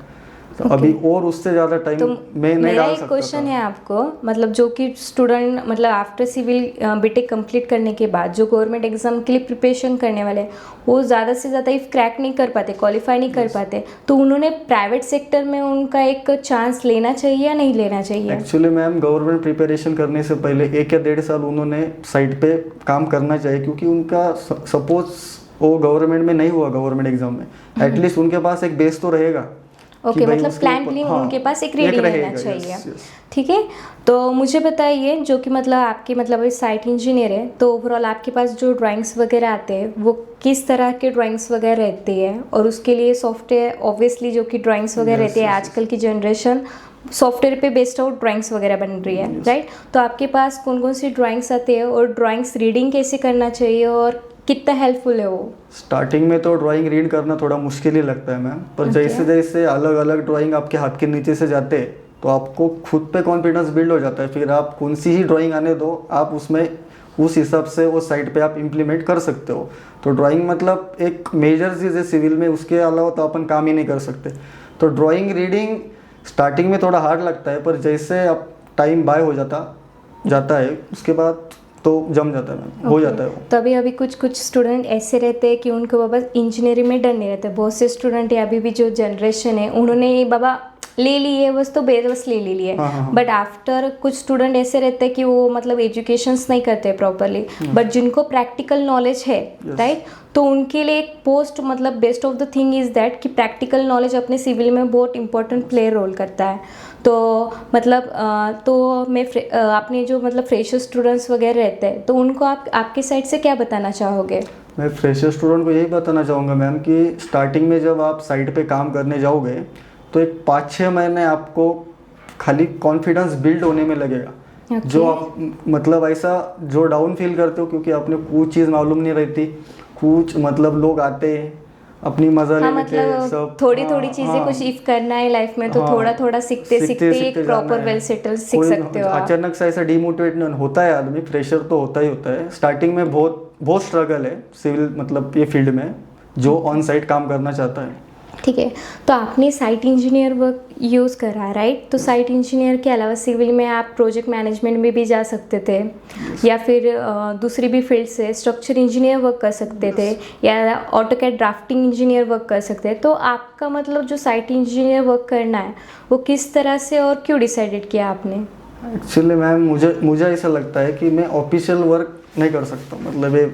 Speaker 2: तो अभी और उससे ज़्यादा टाइम मैं नहीं डाल सकता।
Speaker 1: क्वेश्चन है आपको, मतलब जो कि स्टूडेंट मतलब आफ्टर सिविल बीटेक कंप्लीट करने के बाद जो गवर्नमेंट एग्जाम के लिए प्रिपरेशन करने वाले वो ज़्यादा से ज़्यादा इफ क्रैक नहीं कर पाते, क्वालिफाई नहीं कर पाते, तो उन्होंने प्राइवेट सेक्टर में उनका एक चांस लेना चाहिए या नहीं लेना चाहिए?
Speaker 2: एक्चुअली मैम गवर्नमेंट प्रिपरेशन करने से पहले 1 या 1.5 साल उन्होंने साइट पे काम करना चाहिए, क्योंकि उनका सपोज वो गवर्नमेंट में नहीं हुआ, गवर्नमेंट एग्जाम में एटलीस्ट उनके पास एक बेस तो रहेगा।
Speaker 1: ओके, मतलब प्लान उनके पास एक रेडी रहना चाहिए, ठीक है। तो मुझे बताइए जो कि मतलब आपके मतलब साइट इंजीनियर है, तो ओवरऑल आपके पास जो ड्राइंग्स वगैरह आते हैं वो किस तरह के ड्राइंग्स वगैरह रहते हैं, और उसके लिए सॉफ्टवेयर ऑब्वियसली जो कि ड्राइंग्स वगैरह रहती है, आजकल की जनरेशन सॉफ्टवेयर पे बेस्ड आउट ड्राइंग्स वगैरह बन रही है, राइट। तो आपके पास कौन कौन सी ड्राइंग्स आते हैं और ड्राइंग्स रीडिंग कैसे करना चाहिए और कितना हेल्पफुल है वो?
Speaker 2: स्टार्टिंग में तो ड्राइंग रीड करना थोड़ा मुश्किल ही लगता है मैम, पर जैसे जैसे अलग अलग ड्राइंग आपके हाथ के नीचे से जाते हैं तो आपको खुद पे कॉन्फिडेंस बिल्ड हो जाता है। फिर आप कौन सी ही ड्राइंग आने दो, आप उसमें उस हिसाब से वो साइट पे आप इम्प्लीमेंट कर सकते हो। तो ड्राइंग मतलब एक मेजर चीज़ है सिविल में, उसके अलावा तो अपन काम ही नहीं कर सकते। तो ड्राइंग रीडिंग स्टार्टिंग में थोड़ा हार्ड लगता है, पर जैसे आप टाइम बाय हो जाता है उसके बाद तो जम जाता है, हो जाता है वो।
Speaker 1: तभी अभी कुछ स्टूडेंट ऐसे रहते हैं कि उनको बाबा इंजीनियरिंग में डर नहीं रहता। बहुत से स्टूडेंट है अभी भी जो जनरेशन है उन्होंने बाबा ले ली है बस, तो बेबस ले लिए, बट आफ्टर कुछ स्टूडेंट ऐसे रहते हैं कि वो मतलब एजुकेशंस नहीं करते प्रॉपरली, बट जिनको प्रैक्टिकल नॉलेज है, राइट, तो उनके लिए एक पोस्ट मतलब best of the thing is that कि प्रैक्टिकल नॉलेज अपने सिविल में बहुत इंपॉर्टेंट प्ले रोल करता है। तो मतलब तो मैं आपने जो मतलब फ्रेशर स्टूडेंट्स वगैरह रहते हैं तो उनको आपकी साइड से क्या बताना चाहोगे?
Speaker 2: मैं फ्रेशर स्टूडेंट को यही बताना चाहूँगा मैम कि स्टार्टिंग में जब आप साइट पे काम करने जाओगे तो एक 5-6 महीने आपको खाली कॉन्फिडेंस बिल्ड होने में लगेगा। जो आप मतलब ऐसा जो डाउन फील करते हो क्योंकि आपने कुछ चीज़ मालूम नहीं रहती, कुछ मतलब लोग आते अपनी मजा लेने के सब
Speaker 1: थोड़ी चीजें कुछ इफ करना है लाइफ में तो थोड़ा सीखते एक प्रॉपर वेल सेटल सीख सकते हो आप।
Speaker 2: अचानक से ऐसा डिमोटिवेट नहीं होता है आदमी, प्रेशर तो होता ही होता है स्टार्टिंग में, बहुत स्ट्रगल है सिविल मतलब ये फील्ड में जो ऑन साइट काम करना चाहता है।
Speaker 1: ठीक है, तो आपने साइट इंजीनियर वर्क यूज़ करा है राइट? तो साइट इंजीनियर के अलावा सिविल में आप प्रोजेक्ट मैनेजमेंट में भी जा सकते थे या फिर दूसरी भी फील्ड से स्ट्रक्चर इंजीनियर वर्क कर सकते थे या ऑटोकैड ड्राफ्टिंग इंजीनियर वर्क कर सकते हैं। तो आपका मतलब जो साइट इंजीनियर वर्क करना है वो किस तरह से और क्यों डिसाइडेड किया आपने?
Speaker 2: एक्चुअली मैम मुझे ऐसा लगता है कि मैं ऑफिशियल वर्क नहीं कर सकता, मतलब ये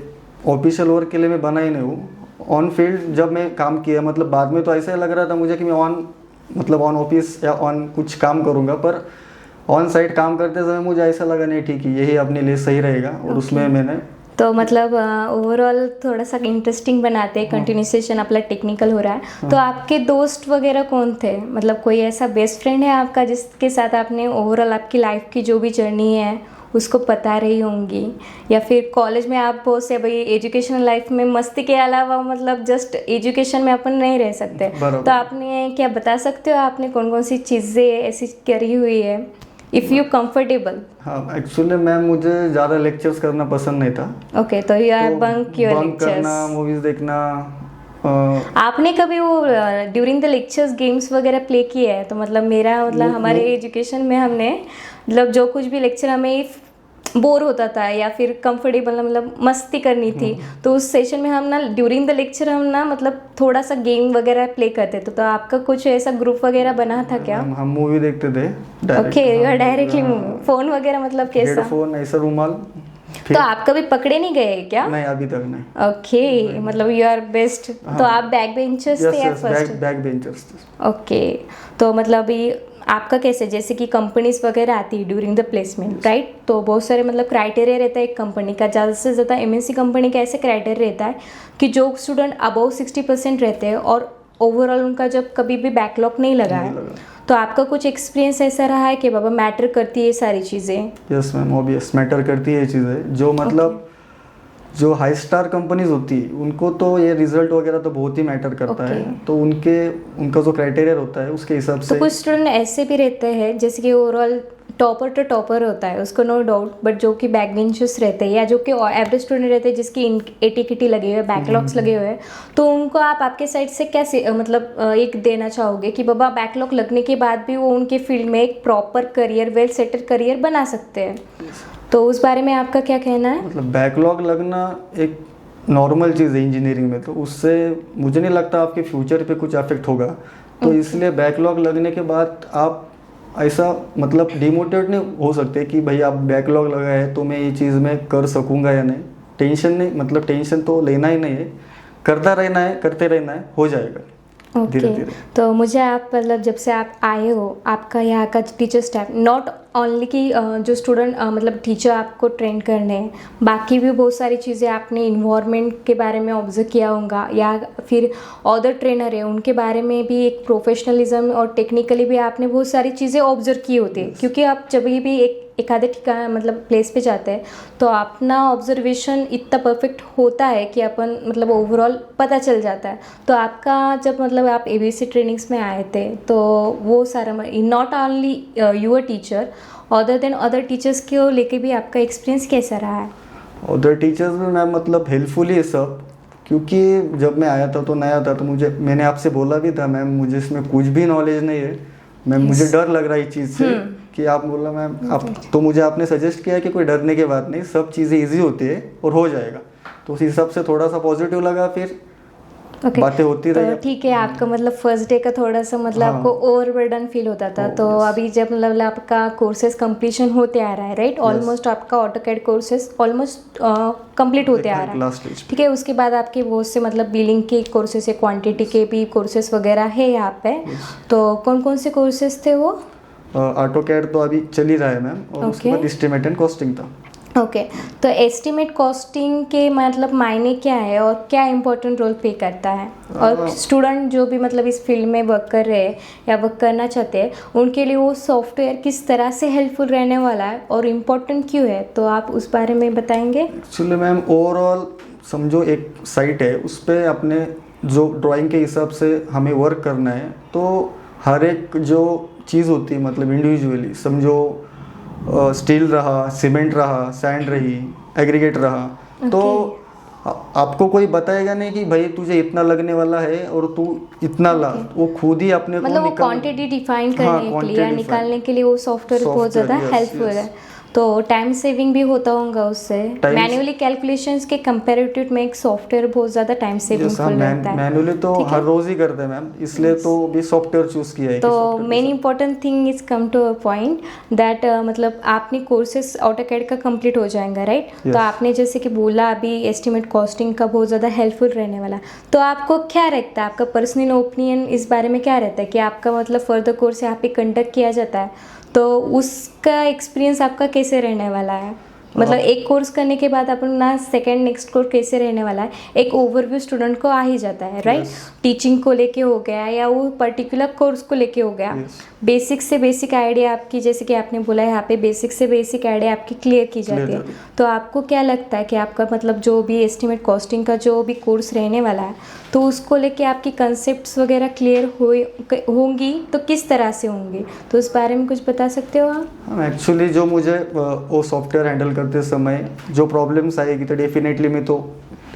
Speaker 2: ऑफिशियल वर्क के लिए मैं बना ही नहीं हूँ। ऑन फील्ड जब मैं काम किया मतलब बाद में तो ऐसा ही लग रहा था मुझे कि मैं ऑन ऑफिस या ऑन कुछ काम करूँगा, पर ऑन साइट काम करते समय मुझे ऐसा लगा नहीं ठीक है यही अपने लिए सही रहेगा और उसमें मैंने
Speaker 1: तो मतलब ओवरऑल थोड़ा सा इंटरेस्टिंग बनाते हैं, कंटिन्यूएशन अपना टेक्निकल हो रहा है। तो आपके दोस्त वगैरह कौन थे, मतलब कोई ऐसा बेस्ट फ्रेंड है आपका जिसके साथ आपने ओवरऑल आपकी लाइफ की जो भी जर्नी है उसको पता रही होंगी, या फिर कॉलेज में आप बहुत से भाई एजुकेशन लाइफ में मस्ती के अलावा मतलब जस्ट एजुकेशन में अपन नहीं रह सकते, तो आपने क्या बता सकते हो आपने कौन कौन सी चीज़ें ऐसी करी हुई है इफ़ यू कंफर्टेबल?
Speaker 2: हाँ एक्चुअली मैम मुझे ज़्यादा लेक्चर्स करना पसंद नहीं था।
Speaker 1: ओके, तो you are bunk your lectures,
Speaker 2: करना, मूवीज देखना।
Speaker 1: आपने कभी वो ड्यूरिंग द लेक्चर्स गेम्स वगैरह प्ले किए हैं? तो मतलब मेरा मतलब हमारे एजुकेशन में हमने मतलब जो कुछ भी लेक्चर हमें बोर होता था या फिर कंफर्टेबल मतलब मस्ती करनी थी तो उस सेशन में हम ना ड्यूरिंग द लेक्चर हम ना मतलब थोड़ा सा गेम वगैरह प्ले करते थे। तो आपका कुछ ऐसा ग्रुप वगैरह बना था क्या?
Speaker 2: हम मूवी देखते थे।
Speaker 1: Okay, you are directly movie. Phone वगैरह मतलब कैसा?
Speaker 2: हेडफोन ऐसा रुमाल।
Speaker 1: तो आप कभी पकड़े नहीं गए क्या?
Speaker 2: नहीं अभी तक नहीं।
Speaker 1: ओके, मतलब यू आर बेस्ट। तो आप बैक बेंचर्स थे या फर्स्ट?
Speaker 2: Back benchers.
Speaker 1: ओके, तो मतलब ये आपका कैसे जैसे कि कंपनीज वगैरह आती है ड्यूरिंग द प्लेसमेंट राइट, तो बहुत सारे मतलब क्राइटेरिया रहता है एक कंपनी का। ज़्यादा से ज़्यादा एमएनसी कंपनी का ऐसे क्राइटेरिया रहता है कि जो स्टूडेंट अबव 60% रहते हैं और ओवरऑल उनका जब कभी भी बैकलॉग नहीं लगा है। तो आपका कुछ एक्सपीरियंस ऐसा रहा है कि बाबा मैटर करती है ये सारी चीज़ें?
Speaker 2: यस मैम, ऑब्वियस मैटर करती है ये चीज़ें। जो मतलब जो हाई स्टार कंपनीज होती है उनको तो ये रिजल्ट वगैरह तो बहुत ही मैटर करता है, तो उनका जो क्राइटेरिया होता है उसके हिसाब से।
Speaker 1: तो कुछ स्टूडेंट ऐसे भी रहते हैं जैसे कि ओवरऑल टॉपर तो टॉपर होता है उसको नो डाउट, बट जो कि बैक बेंचर्स रहते हैं या जो कि एवरेज स्टूडेंट रहते हैं जिसकी एटीकिटी लगे हुए बैकलॉग्स लगे हुए हैं, तो उनको आप आपके साइड से कैसे मतलब एक देना चाहोगे कि बाबा बैकलॉग लगने के बाद भी वो उनके फील्ड में एक proper career well settle career बना सकते हैं? तो उस बारे में आपका क्या कहना है?
Speaker 2: मतलब बैकलॉग लगना एक नॉर्मल चीज़ है इंजीनियरिंग में, तो उससे मुझे नहीं लगता आपके फ्यूचर पे कुछ अफेक्ट होगा। तो इसलिए बैकलॉग लगने के बाद आप ऐसा मतलब डिमोटिवेट नहीं हो सकते कि भाई आप बैकलॉग लगा है तो मैं ये चीज़ में कर सकूँगा या नहीं। टेंशन नहीं, मतलब टेंशन तो लेना ही नहीं है, करता रहना है, करते रहना है, हो जाएगा धीरे धीरे।
Speaker 1: तो मुझे आप मतलब जब से आप आए हो आपका यहाँ का टीचर स्टाफ नॉट ओनली कि जो स्टूडेंट मतलब टीचर आपको ट्रेन करने हैं, बाकी भी बहुत सारी चीज़ें आपने इन्वायरमेंट के बारे में ऑब्जर्व किया होगा या फिर अदर ट्रेनर है उनके बारे में भी एक प्रोफेशनलिज्म और टेक्निकली भी आपने बहुत सारी चीज़ें ऑब्जर्व की होती है। क्योंकि आप जब भी एक आधे ठिकाना मतलब प्लेस पे जाते हैं तो अपना ऑब्जर्वेशन इतना परफेक्ट होता है कि अपन मतलब ओवरऑल पता चल जाता है। तो आपका जब मतलब आप एबीसी ट्रेनिंग्स में आए थे तो वो सारा not only your teacher other than other teachers को लेके भी आपका एक्सपीरियंस कैसा रहा है?
Speaker 2: अदर टीचर्स में मैम मतलब हेल्पफुल ही है सब, क्योंकि जब मैं आया था तो नया था, तो मैंने आपसे बोला भी था मैम मुझे इसमें कुछ भी नॉलेज नहीं है मैम, मुझे डर लग रहा है इस चीज़ से कि आप बोला मैम आप तो मुझे आपने सजेस्ट किया कि कोई डरने की बात नहीं, सब चीज़ें इजी होती है और हो जाएगा। तो उस हिसाब से थोड़ा सा पॉजिटिव लगा, फिर बातें होती रही।
Speaker 1: ठीक है, आपका मतलब फर्स्ट डे का थोड़ा सा मतलब आपको ओवरबर्डन फील होता था। तो अभी जब मतलब आपका कोर्सेज कंप्लीशन होते आ रहा है राइट, ऑलमोस्ट आपका ऑटोकैड कोर्सेज ऑलमोस्ट कंप्लीट होते आ रहा है, ठीक है। उसके बाद आपके बहुत से मतलब बिलिंग के कोर्सेज है, क्वांटिटी के भी कोर्सेज वगैरह है यहाँ पे। तो कौन कौन से कोर्सेज थे वो?
Speaker 2: ऑटोकैड तो अभी चल ही रहा है मैम, और उसके
Speaker 1: Okay.
Speaker 2: बाद एस्टिमेट एंड कॉस्टिंग था।
Speaker 1: ओके तो एस्टिमेट कॉस्टिंग के मतलब मायने क्या है और क्या इम्पोर्टेंट रोल प्ले करता है, और स्टूडेंट जो भी मतलब इस फील्ड में वर्क कर रहे हैं या वर्क करना चाहते हैं उनके लिए वो सॉफ्टवेयर किस तरह से हेल्पफुल रहने वाला है और इम्पोर्टेंट क्यों है, तो आप उस बारे में बताएंगे।
Speaker 2: एक्चुअली मैम ओवरऑल समझो एक साइट है, उस पर अपने जो ड्राइंग के हिसाब से हमें वर्क करना है, तो हर एक जो चीज़ होती है मतलब इंडिविजुअली समझो, स्टील रहा, सीमेंट रहा, सैंड रही, एग्रीगेट रहा, तो आपको कोई बताएगा नहीं कि भाई तुझे इतना लगने वाला है और तू इतना ला, वो खुद ही अपने को
Speaker 1: मतलब वो
Speaker 2: निकाल,
Speaker 1: क्वांटिटी डिफाइन करने के लिए या
Speaker 2: quantity
Speaker 1: निकालने के लिए वो सॉफ्टवेयर बहुत ज़्यादा
Speaker 2: yes,
Speaker 1: हेल्पफुल
Speaker 2: yes.
Speaker 1: है। तो टाइम सेविंग भी होता होगा उससे,
Speaker 2: Time-
Speaker 1: मैन्युअली कैलकुलेशंस के कंपैरेटिव में एक सॉफ्टवेयर बहुत ज़्यादा टाइम सेविंग
Speaker 2: जैसा
Speaker 1: रहता है।
Speaker 2: मैनुअली तो हर रोज ही करते हैं मैम, इसलिए तो भी सॉफ्टवेयर चूज किया है।
Speaker 1: तो main important thing is come to a point that मतलब आपने कोर्सेस ऑटोकैड का कंप्लीट हो जाएगा राइट। तो आपने जैसे कि बोला अभी एस्टिमेट कॉस्टिंग का बहुत ज़्यादा हेल्पफुल रहने वाला, तो आपको क्या रहता है, आपका पर्सनल ओपिनियन इस बारे में क्या रहता है कि आपका मतलब फर्दर कोर्स यहाँ पे कंडक्ट किया जाता है, तो उसका एक्सपीरियंस आपका कैसे रहने वाला है, मतलब एक कोर्स करने के बाद अपना सेकंड नेक्स्ट कोर्स कैसे रहने वाला है, एक ओवरव्यू स्टूडेंट को आ ही जाता है राइट। टीचिंग को लेके हो गया या वो पर्टिकुलर कोर्स को लेके हो गया, बेसिक से बेसिक आइडिया आपकी, जैसे कि आपने बोला यहाँ पे बेसिक से बेसिक आइडिया आपकी क्लियर की जाती है। तो आपको क्या लगता है कि आपका मतलब जो भी एस्टिमेट कॉस्टिंग का जो भी कोर्स रहने वाला है, तो उसको लेके आपकी कंसेप्ट्स वगैरह क्लियर होंगी तो किस तरह से होंगी, तो उस बारे में कुछ बता सकते हो आप।
Speaker 2: एक्चुअली जो मुझे वो सॉफ्टवेयर हैंडल करते समय जो प्रॉब्लम्स आएगी तो डेफिनेटली मैं तो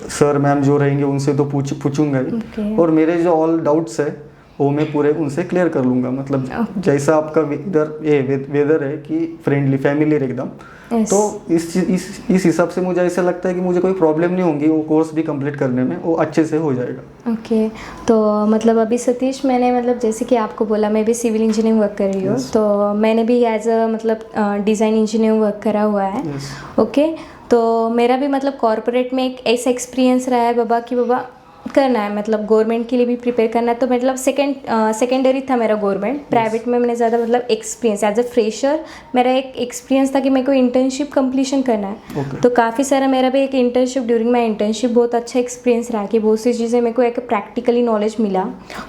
Speaker 2: सर मैम जो रहेंगे उनसे तो पूछूंगा ही, और मेरे जो ऑल डाउट्स है वो मैं पूरे उनसे क्लियर कर लूँगा, मतलब जैसा आपका वेदर है कि फ्रेंडली फैमिली एकदम, तो इस हिसाब से मुझे ऐसा लगता है कि मुझे कोई प्रॉब्लम नहीं होगी, वो कोर्स भी कंप्लीट करने में वो अच्छे से हो जाएगा।
Speaker 1: ओके तो मतलब अभी सतीश मैंने मतलब जैसे कि आपको बोला मैं भी सिविल इंजीनियरिंग वर्क कर रही हूँ, तो मैंने भी एज अ मतलब डिज़ाइन इंजीनियर वर्क करा हुआ है। ओके तो मेरा भी मतलब कॉर्पोरेट में एक ऐसा एक्सपीरियंस रहा है बाबा कि बाबा करना है, मतलब गवर्नमेंट के लिए भी प्रिपेयर करना है, तो मतलब सेकेंडरी था मेरा गवर्नमेंट, प्राइवेट में मैंने ज़्यादा मतलब एक्सपीरियंस एज अ फ्रेशर मेरा एक एक्सपीरियंस था कि मेरे को इंटर्नशिप कंप्लीशन करना है। तो काफ़ी सारा मेरा भी एक इंटर्नशिप ड्यूरिंग माई इंटर्नशिप बहुत अच्छा एक्सपीरियंस रहा कि बहुत सी चीज़ें मेरे को एक प्रैक्टिकली नॉलेज मिला,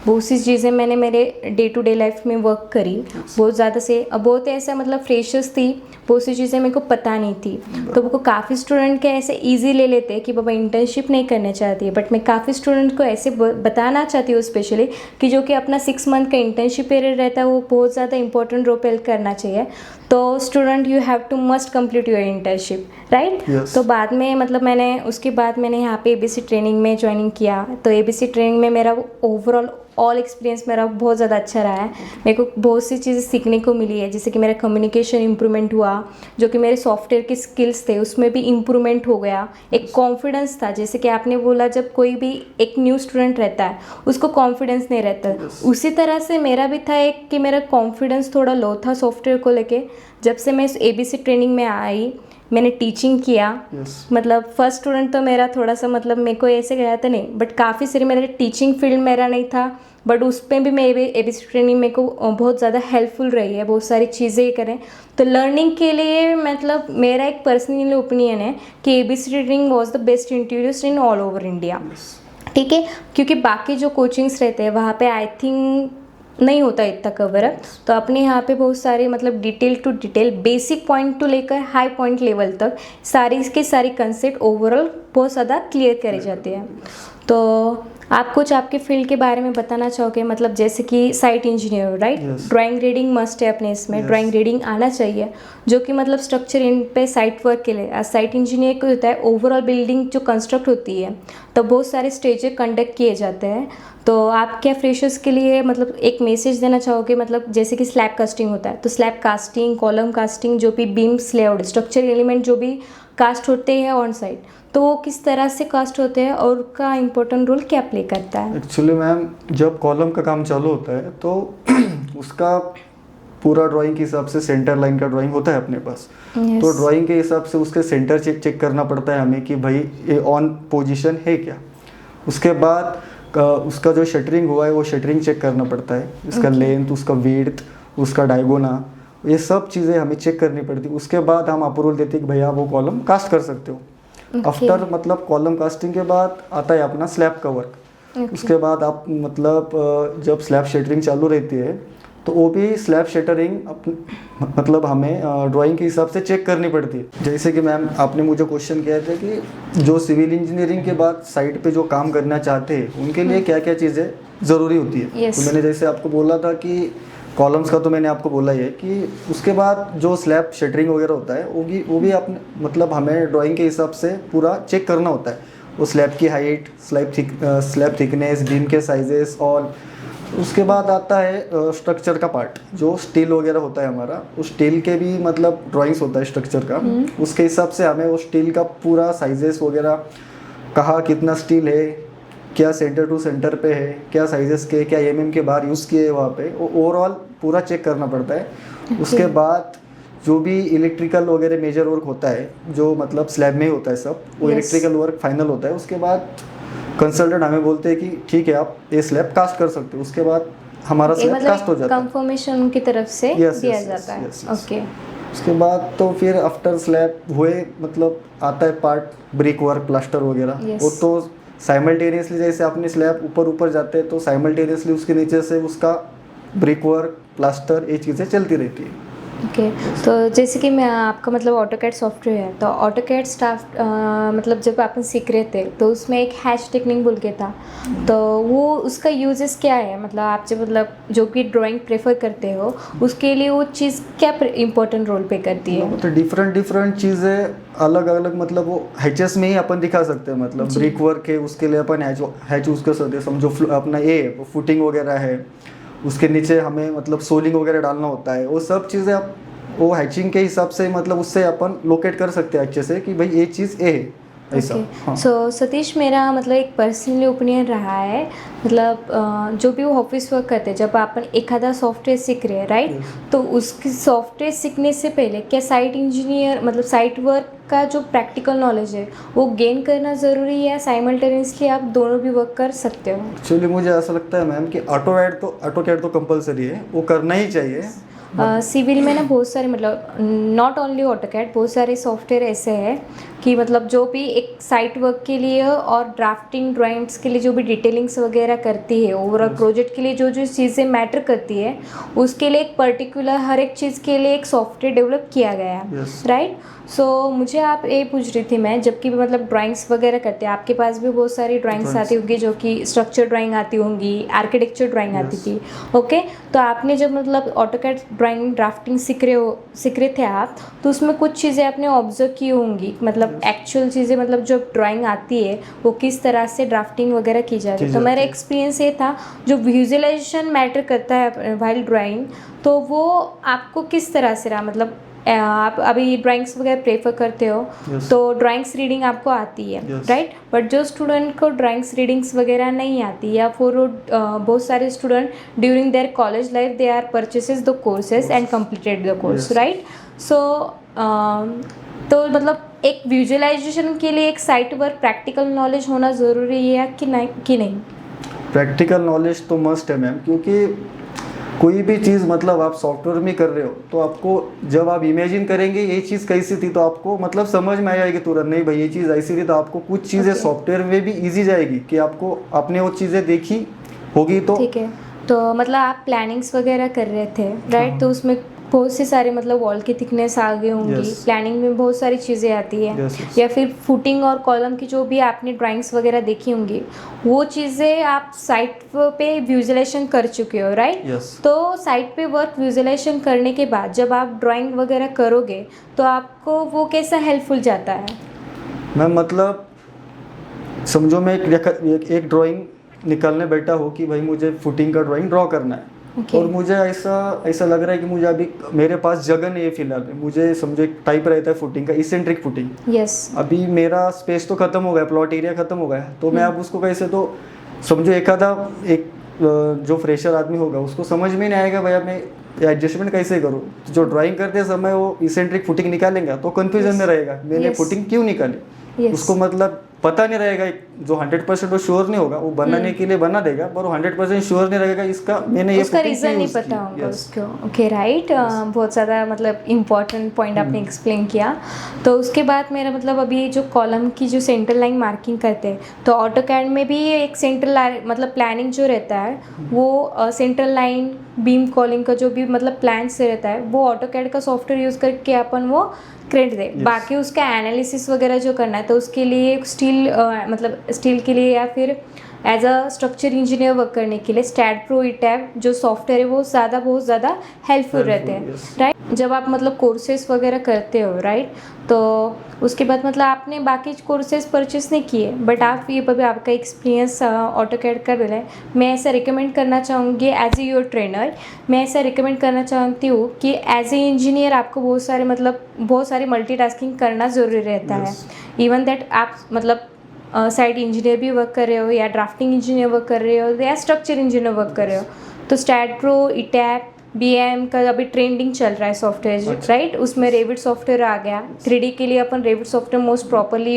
Speaker 1: बहुत सी चीज़ें मैंने मेरे डे टू डे लाइफ में वर्क करी बहुत ज़्यादा से, बहुत ऐसा मतलब फ्रेशर्स थी, बहुत सी चीज़ें मेरे को पता नहीं थी, तो वो काफ़ी स्टूडेंट के ऐसे ईजी ले लेते हैं कि बाबा इंटर्नशिप नहीं करना चाहती है, बट मैं काफ़ी स्टूडेंट को ऐसे बताना चाहती हूँ स्पेशली कि जो कि अपना 6 मंथ का इंटर्नशिप पीरियड रहता है वो बहुत ज़्यादा इंपॉर्टेंट रोल प्ले करना चाहिए। तो student you have to must complete your internship right. तो बाद में मतलब मैंने उसके बाद मैंने यहाँ पे ABC ट्रेनिंग में ज्वाइनिंग किया, तो ABC ट्रेनिंग में मेरा ओवरऑल ऑल एक्सपीरियंस मेरा बहुत ज़्यादा अच्छा रहा है, मेरे को बहुत सी चीज़ें सीखने को मिली है, जैसे कि मेरा कम्युनिकेशन इम्प्रूवमेंट हुआ, जो कि मेरे सॉफ्टवेयर के स्किल्स थे उसमें भी इम्प्रूवमेंट हो गया, एक कॉन्फिडेंस था, जैसे कि आपने बोला जब कोई भी एक न्यू स्टूडेंट रहता है उसको कॉन्फिडेंस नहीं रहता, उसी तरह से मेरा भी था एक कि मेरा कॉन्फिडेंस थोड़ा लो था सॉफ्टवेयर को लेके। जब से मैं ABC ट्रेनिंग में आई मैंने टीचिंग किया, मतलब फर्स्ट स्टूडेंट तो मेरा थोड़ा सा मतलब मेरे को ऐसे गया था नहीं, बट काफ़ी सारी मेरे टीचिंग फील्ड मेरा नहीं था, बट उस पर भी मैं ABC ट्रेनिंग मेरे को बहुत ज़्यादा हेल्पफुल रही है, बहुत सारी चीज़ें करें तो लर्निंग के लिए, मतलब मेरा एक पर्सनल ओपिनियन है कि ABC training was the best introduced in all over India, ठीक है, क्योंकि बाकी जो कोचिंग्स रहते हैं वहाँ पे आई थिंक नहीं होता इतना कवर अप, तो अपने यहाँ पे बहुत सारे मतलब detail to detail basic point to लेकर हाई पॉइंट लेवल तक सारी के सारी कंसेप्ट ओवरऑल बहुत ज़्यादा क्लियर करे जाते हैं। तो आप कुछ आपके फील्ड के बारे में बताना चाहोगे, मतलब जैसे कि site engineer right, drawing reading must है अपने इसमें, ड्राइंग रीडिंग आना चाहिए, जो कि मतलब स्ट्रक्चर इन पे साइट वर्क के लिए साइट इंजीनियर को होता है, ओवरऑल बिल्डिंग जो कंस्ट्रक्ट होती है तो बहुत सारे स्टेजेस कंडक्ट किए जाते हैं। तो आप क्या फ्रेशर्स के लिए मतलब एक मैसेज देना चाहोगे, मतलब जैसे कि स्लैब कास्टिंग होता है तो स्लैब कास्टिंग, कॉलम कास्टिंग, जो भी बीम्स लेआउट स्ट्रक्चर एलिमेंट जो भी कास्ट होते हैं ऑन साइट, तो वो किस तरह से कास्ट होते हैं और उसका इम्पोर्टेंट रोल क्या प्ले करता है।
Speaker 2: एक्चुअली मैम जब कॉलम का काम चालू होता है तो उसका पूरा ड्राइंग के हिसाब से सेंटर लाइन का ड्राइंग होता है अपने पास, तो ड्राइंग के हिसाब से उसके सेंटर चेक करना पड़ता है हमें कि भाई ये ऑन पोजीशन है क्या। उसके बाद उसका जो शटरिंग हुआ है वो शटरिंग चेक करना पड़ता है, इसका लेंथ, उसका विड्थ, उसका डायगोना, ये सब चीज़ें हमें चेक करनी पड़ती, उसके बाद हम अप्रूवल देते कि भैया वो कॉलम कास्ट कर सकते हो। आफ्टर मतलब कॉलम कास्टिंग के बाद आता है अपना स्लैब का वर्क। उसके बाद आप मतलब जब स्लैब शटरिंग चालू रहती है तो वो भी स्लैब शटरिंग मतलब हमें ड्राइंग के हिसाब से चेक करनी पड़ती है। जैसे कि मैम आपने मुझे क्वेश्चन किया था कि जो सिविल इंजीनियरिंग के बाद साइट पे जो काम करना चाहते हैं उनके लिए क्या क्या चीज़ें ज़रूरी होती है। तो मैंने जैसे आपको बोला था कि कॉलम्स का तो मैंने आपको बोला ही है कि उसके बाद जो स्लैब शटरिंग वगैरह होता है वो भी अपने मतलब हमें ड्राइंग के हिसाब से पूरा चेक करना होता है। वो स्लैब की हाइट, स्लैब थिकनेस, बीम के साइजेस, और उसके बाद आता है स्ट्रक्चर का पार्ट, जो स्टील वगैरह होता है हमारा, उस स्टील के भी मतलब ड्राइंग्स होता है स्ट्रक्चर का। उसके हिसाब से हमें वो स्टील का पूरा साइजेस वगैरह, कहाँ कितना स्टील है, क्या सेंटर टू सेंटर पे है, क्या साइजेस के, क्या एमएम के बार यूज़ किए वहाँ पे, ओवरऑल पूरा चेक करना पड़ता है। उसके बाद जो भी इलेक्ट्रिकल वगैरह मेजर वर्क होता है, जो मतलब स्लैब में ही होता है सब, वो इलेक्ट्रिकल वर्क फाइनल होता है। उसके बाद कंसल्टेंट हमें बोलते हैं कि ठीक है आप ये स्लैब कास्ट कर सकते हो। उसके बाद हमारा स्लैब कास्ट हो जाता है,
Speaker 1: कंफर्मेशन उनकी तरफ से दिया जाता है। ओके,
Speaker 2: उसके बाद तो फिर आफ्टर स्लैब हुए मतलब आता है पार्ट ब्रिक वर्क, प्लास्टर वगैरह। वो तो साइमल्टेनियसली जैसे अपने स्लैब ऊपर जाते हैं तो साइमल्टेनियसली उसके नीचे से उसका ब्रिक वर्क, प्लास्टर, ये चीज़ें चलती रहती है।
Speaker 1: ओके तो जैसे कि मैं आपका मतलब ऑटोकैड सॉफ्टवेयर है, तो ऑटोकैड स्टाफ मतलब जब अपन सीख रहे थे तो उसमें एक हैश टेक्निक बोल के था, तो वो उसका यूजेस क्या है? मतलब आप जब मतलब जो भी ड्राइंग प्रेफर करते हो उसके लिए वो चीज़ क्या इम्पोर्टेंट रोल प्ले करती है?
Speaker 2: तो डिफरेंट चीज़ें अलग अलग मतलब वो हैचेस में ही अपन दिखा सकते हैं। मतलब ब्रिक वर्क है उसके लिए अपन हैच यूज़ कर सकते हैं। समझो अपना ये फुटिंग वगैरह है, उसके नीचे हमें मतलब सोलिंग वगैरह डालना होता है, वो सब चीज़ें आप वो हैचिंग के हिसाब से मतलब उससे अपन लोकेट कर सकते हैं अच्छे से कि भाई ये चीज़ ए है ऐसा। हाँ।
Speaker 1: सो सतीश, मेरा मतलब एक पर्सनली ओपिनियन रहा है, मतलब जो भी वो ऑफिस वर्क करते हैं, जब अपन एखादा सॉफ्टवेयर सीख रहे हैं राइट, तो उसकी सॉफ्टवेयर सीखने से पहले क्या साइट इंजीनियर मतलब साइट वर्क का जो प्रैक्टिकल नॉलेज है वो गेन करना ज़रूरी है? साइमल्टेनियसली आप दोनों भी वर्क कर सकते हो?
Speaker 2: एक्चुअली मुझे ऐसा लगता है मैम कि ऑटोकैड तो कंपलसरी है, वो करना ही चाहिए।
Speaker 1: सिविल में ना बहुत सारे मतलब नॉट ओनली ऑटोकैड, बहुत सारे सॉफ्टवेयर ऐसे हैं कि मतलब जो भी एक साइट वर्क के लिए और ड्राफ्टिंग ड्राइंग्स के लिए जो भी डिटेलिंग्स वगैरह करती है, ओवरऑल प्रोजेक्ट के लिए जो जो चीज़ें मैटर करती है उसके लिए एक पर्टिकुलर हर एक चीज़ के लिए एक सॉफ्टवेयर डेवलप किया गया है, राइट। सो मुझे आप ये पूछ रही थी मैं, जबकि मतलब ड्राइंग्स वगैरह करते हैं, आपके पास भी बहुत सारी ड्राइंग्स आती होंगी, जो कि स्ट्रक्चर ड्राइंग आती होंगी, आर्किटेक्चर ड्राइंग आती थी, ओके। तो आपने जब मतलब ऑटोकैड ड्राइंग ड्राफ्टिंग सीख रहे थे आप, तो उसमें कुछ चीज़ें आपने ऑब्जर्व की होंगी, मतलब एक्चुअल चीज़ें मतलब जो ड्राइंग आती है वो किस तरह से ड्राफ्टिंग वगैरह की जाती है। तो मेरा एक्सपीरियंस ये था, जो विजुअलाइजेशन मैटर करता है वाइल ड्राइंग, तो वो आपको किस तरह से रहा? मतलब आप अभी ड्राइंग्स वगैरह प्रेफर करते हो, तो ड्राइंग्स रीडिंग आपको आती है, राइट। बट जो स्टूडेंट को ड्राइंग्स रीडिंग्स वगैरह नहीं आती, या फिर बहुत सारे student during their college life they are purchases the courses and completed the course, right. So तो मतलब एक विजुअलाइजेशन के लिए एक साइट वर्क प्रैक्टिकल नॉलेज होना ज़रूरी है कि नहीं?
Speaker 2: प्रैक्टिकल नॉलेज तो मस्ट है मैम, क्योंकि कोई भी चीज़ मतलब आप सॉफ्टवेयर में कर रहे हो तो आपको जब आप इमेजिन करेंगे ये चीज़ कैसी थी तो आपको मतलब समझ में आ जाएगी तुरंत, नहीं भाई ये चीज़ ऐसी थी। तो आपको कुछ चीज़ें सॉफ्टवेयर में भी इजी जाएगी कि आपको आपने वो चीज़ें देखी होगी। तो ठीक है,
Speaker 1: तो मतलब आप प्लानिंग्स वगैरह कर रहे थे, राइट। तो उसमें बहुत से सारे मतलब वॉल की थिकनेस आ गई होंगी, प्लानिंग में बहुत सारी चीज़ें आती है, या फिर फुटिंग और कॉलम की जो भी आपने ड्राइंग्स वगैरह देखी होंगी, वो चीज़ें आप साइट पे विजुअलाइजेशन कर चुके हो, राइट। तो साइट पे वर्क विजुअलाइजेशन करने के बाद जब आप ड्राइंग वगैरह करोगे तो आपको वो कैसा हेल्पफुल जाता है?
Speaker 2: मैम मतलब समझो मैं एक ड्राइंग निकालने बैठा हो कि भाई मुझे फुटिंग का ड्राइंग ड्रॉ करना है, और मुझे ऐसा लग रहा है कि मुझे अभी मेरे पास जगह नहीं है फिलहाल। मुझे समझो एक टाइप रहता है फुटिंग का, इसेंट्रिक फुटिंग। अभी मेरा स्पेस तो खत्म हो गया, प्लॉट एरिया खत्म हो गया, तो मैं अब उसको कैसे, तो समझो एक जो फ्रेशर आदमी होगा उसको समझ में नहीं आएगा भैया मैं एडजस्टमेंट कैसे करूँ। जो ड्राइंग करते समय वो इसेंट्रिक फुटिंग निकालेंगे तो कंफ्यूजन में रहेगा, मैंने फुटिंग क्यों निकाली। उसको मतलब पता नहीं रहेगा, जो 100% वो श्योर नहीं होगा, वो बनाने के लिए बना देगा, पर वो 100% श्योर नहीं रहेगा इसका मैंने ये
Speaker 1: उसका
Speaker 2: footing
Speaker 1: रीज़न
Speaker 2: क्यों
Speaker 1: नहीं
Speaker 2: use
Speaker 1: पता
Speaker 2: की।
Speaker 1: होगा
Speaker 2: Yes.
Speaker 1: उसको। ओके राइट, बहुत ज़्यादा मतलब इम्पोर्टेंट पॉइंट आपने एक्सप्लेन किया। तो उसके बाद मेरा मतलब अभी जो कॉलम की जो सेंटर लाइन मार्किंग करते हैं, तो ऑटोकैड में भी एक सेंटर लाइन मतलब प्लानिंग जो रहता है वो सेंटर लाइन बीम कॉलिंग का जो भी मतलब प्लान से रहता है वो ऑटोकैड का सॉफ्टवेयर यूज़ करके अपन वो क्रेडिट दे। बाकी उसका एनालिसिस वगैरह जो करना है तो उसके लिए स्टील मतलब स्टील के लिए या फिर as a structure engineer work करने के लिए स्टैट प्रो ईटैप जो सॉफ्टवेयर है वो बहुत ज़्यादा हेल्पफुल रहते हैं, राइट। जब आप मतलब कोर्सेज वगैरह करते हो, राइट, तो उसके बाद मतलब आपने बाकी कोर्सेज परचेस नहीं किए, बट आप ये अभी आपका एक्सपीरियंस ऑटोकैड कर रहे हैं, मैं ऐसा रिकमेंड करना चाहूँगी एज ए योर ट्रेनर, मैं ऐसा रिकमेंड करना चाहती हूँ कि एज ए इंजीनियर आपको बहुत सारे मल्टीटास्किंग करना ज़रूरी रहता है। इवन दैट आप मतलब साइड इंजीनियर भी वर्क कर रहे हो या ड्राफ्टिंग इंजीनियर वर्क कर रहे हो या स्ट्रक्चर इंजीनियर वर्क कर रहे हो, तो स्टैट प्रो ईटैप BIM का अभी ट्रेंडिंग चल रहा है सॉफ्टवेयर, राइट। उसमें रेविट सॉफ्टवेयर आ गया। 3D के लिए अपन Revit software most properly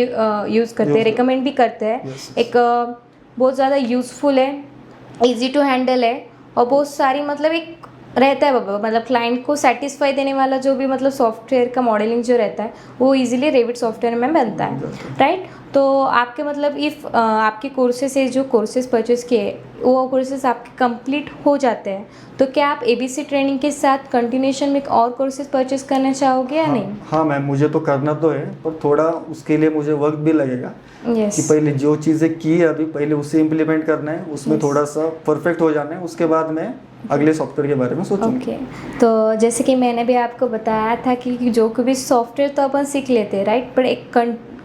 Speaker 1: use करते हैं, रिकमेंड भी करते हैं। एक बहुत ज़्यादा यूज़फुल है, इजी टू हैंडल है और बहुत सारी मतलब एक रहता है बाबा मतलब क्लाइंट को सेटिस्फाई देने वाला जो भी मतलब सॉफ्टवेयर का मॉडलिंग जो रहता है वो इजीली रेविट सॉफ्टवेयर में बनता है, राइट। तो आपके मतलब इफ़ आपके कोर्सेज से जो कोर्सेज परचेस किए वो कोर्सेज आपके कंप्लीट हो जाते हैं तो क्या आप ABC ट्रेनिंग के साथ कंटिन्यूएशन में और कोर्सेज परचेस करना चाहोगे या नहीं?
Speaker 2: हाँ मैम, मुझे तो करना तो है, पर थोड़ा उसके लिए मुझे वक्त भी लगेगा।
Speaker 1: Yes.
Speaker 2: कि पहले जो चीज़ें की है अभी पहले उसे इम्प्लीमेंट करना है, उसमें थोड़ा सा परफेक्ट हो जाना है, उसके बाद मैं अगले सॉफ्टवेयर के बारे में सोचूंगा।
Speaker 1: ओके तो जैसे कि मैंने भी आपको बताया था कि जो भी सॉफ्टवेयर तो अपन सीख लेते हैं, राइट, पर एक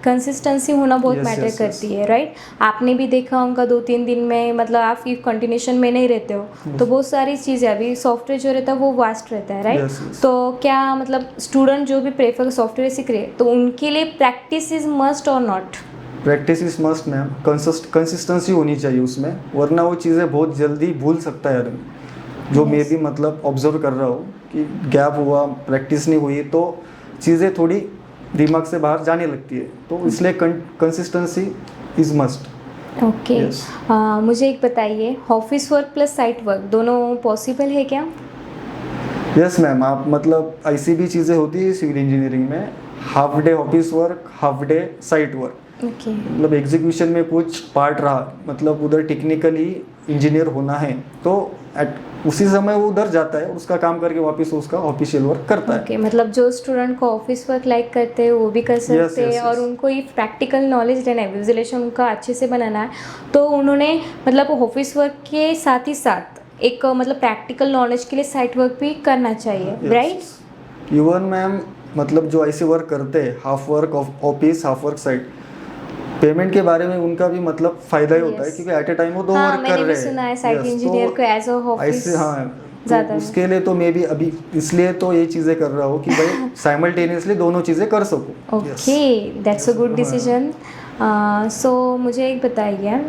Speaker 1: कंसिस्टेंसी होना बहुत मैटर करती है, राइट। आपने भी देखा होगा 2-3 दिन में मतलब आप कंटिन्यूशन में नहीं रहते हो तो बहुत सारी चीज़ें अभी सॉफ्टवेयर जो रहता है वो वास्ट रहता है, राइट। तो क्या मतलब स्टूडेंट जो भी प्रेफर सॉफ्टवेयर सीख रहे हैं तो उनके लिए प्रैक्टिस इज मस्ट और not?
Speaker 2: Practice is must ma'am, consistency होनी चाहिए उसमें, वरना वो चीज़ें बहुत जल्दी भूल सकता है आदमी। जो मैं भी मतलब ऑब्जर्व कर रहा हूँ कि गैप हुआ, प्रैक्टिस नहीं हुई तो चीज़ें थोड़ी दिमाग से बाहर जाने लगती है, तो इसलिए कंसिस्टेंसी इज मस्ट।
Speaker 1: ओके मुझे एक बताइए, office work plus site work दोनों पॉसिबल है क्या?
Speaker 2: यस मैम, आप मतलब ऐसी भी चीज़ें होती है सिविल इंजीनियरिंग में, half day office work, half day site work.
Speaker 1: Okay
Speaker 2: मतलब एग्जीक्यूशन में कुछ पार्ट रहा, मतलब उधर टेक्निकली इंजीनियर होना है तो उसी समय वो उधर जाता है, उसका काम करके वापस उसका ऑफिशियल वर्क करता है।
Speaker 1: ओके मतलब जो स्टूडेंट को ऑफिस वर्क लाइक करते हैं वो भी कर सकते हैं और उनको ये प्रैक्टिकल नॉलेज लेना है, विजुअलाइजेशन उनका अच्छे से बनाना है, तो उन्होंने मतलब ऑफिस वर्क के साथ ही साथ एक मतलब प्रैक्टिकल नॉलेज के लिए साइट वर्क भी करना चाहिए, राइट।
Speaker 2: इवन मैम मतलब जो ऐसे वर्क करते हैं, half work office half work site, payment के बारे में उनका भी मतलब फायदा ही होता है क्योंकि एट ए टाइम वो दो वर्क कर रहे हैं।
Speaker 1: सुना है साइट इंजीनियर को एज अ ऑफिस
Speaker 2: ऐसे, हाँ, तो उसके लिए तो मैं भी अभी इसलिए तो ये चीज़ें कर रहा हूँ कि भाई साइमल्टेनियसली दोनों चीज़ें कर सकूँ।
Speaker 1: Okay that's a good decision. So मुझे एक बताइए,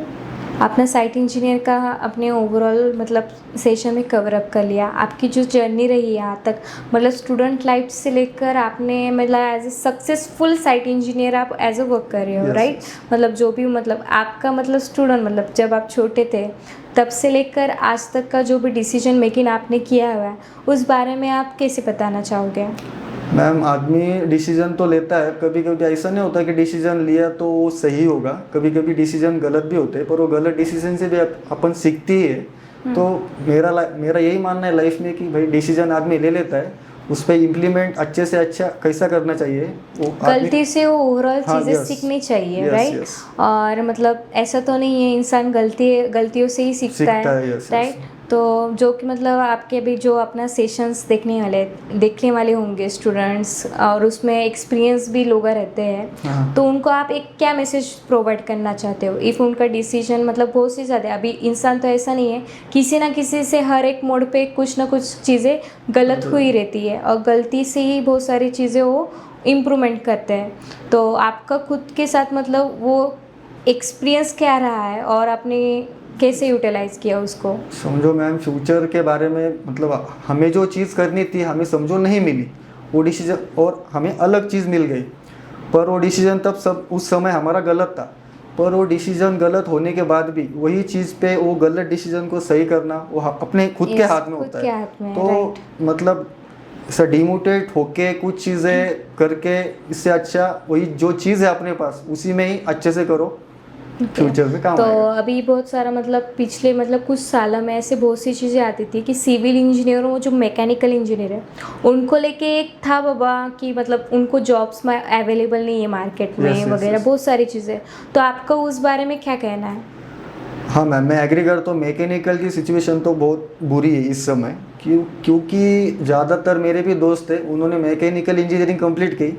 Speaker 1: आपने साइट इंजीनियर का अपने ओवरऑल मतलब सेशन में कवर अप कर लिया, आपकी जो जर्नी रही यहाँ तक मतलब स्टूडेंट लाइफ से लेकर आपने मतलब as a successful site engineer आप एज अ वर्क कर रहे हो, राइट। मतलब जो भी मतलब आपका मतलब स्टूडेंट मतलब जब आप छोटे थे तब से लेकर आज तक का जो भी डिसीजन मेकिंग आपने किया हुआ है उस बारे में आप कैसे बताना चाहोगे?
Speaker 2: मैम आदमी डिसीजन तो लेता है, कभी कभी ऐसा नहीं होता कि डिसीजन लिया तो वो सही होगा, कभी कभी डिसीजन गलत भी होते हैं, पर वो गलत डिसीजन से भी अपन सीखती ही है। तो मेरा यही मानना है लाइफ में कि भाई डिसीजन आदमी ले लेता है, उस पर इम्प्लीमेंट अच्छे से अच्छा कैसा करना चाहिए, वो
Speaker 1: गलती से वो ओवरऑल चीज़ें सीखनी चाहिए, राइट। और मतलब ऐसा तो नहीं है इंसान गलतियों से ही सीखता है, राइट। तो जो कि मतलब आपके अभी जो अपना सेशंस देखने वाले होंगे स्टूडेंट्स और उसमें एक्सपीरियंस भी लोग रहते हैं, तो उनको आप एक क्या मैसेज प्रोवाइड करना चाहते हो इफ़ उनका डिसीजन मतलब बहुत सी ज़्यादा, अभी इंसान तो ऐसा नहीं है, किसी ना किसी से हर एक मोड़ पे कुछ ना कुछ चीज़ें गलत हुई रहती है और गलती से ही बहुत सारी चीज़ें वो इम्प्रूवमेंट करते हैं। तो आपका खुद के साथ मतलब वो एक्सपीरियंस क्या रहा है और आपने कैसे यूटिलाइज किया उसको? समझो
Speaker 2: मैम फ्यूचर के बारे में मतलब हमें जो चीज़ करनी थी हमें समझो नहीं मिली वो डिसीजन, और हमें अलग चीज़ मिल गई, पर वो डिसीजन तब सब उस समय हमारा गलत था, पर वो डिसीजन गलत होने के बाद भी वही चीज़ पे वो गलत डिसीजन को सही करना वो अपने खुद के हाथ में होता है। तो मतलब ऐसा डिमोटिवेट होके कुछ चीज़ें करके इससे अच्छा वही जो चीज़ है अपने पास उसी में ही अच्छे से करो, फ्यूचर में काम
Speaker 1: तो
Speaker 2: आएगा।
Speaker 1: अभी बहुत सारा मतलब पिछले मतलब कुछ सालों में ऐसे बहुत सी चीज़ें आती थी कि सिविल इंजीनियरों जो मैकेनिकल इंजीनियर है उनको लेके एक था बाबा कि मतलब उनको जॉब्स में अवेलेबल नहीं है मार्केट में वगैरह बहुत सारी चीज़ें। तो आपका उस बारे में क्या कहना है?
Speaker 2: हाँ मैम, मैं एग्री करता हूँ। मैकेनिकल की सिचुएशन तो बहुत बुरी है इस समय, क्योंकि ज़्यादातर मेरे भी दोस्त हैं उन्होंने मैकेनिकल इंजीनियरिंग कंप्लीट की।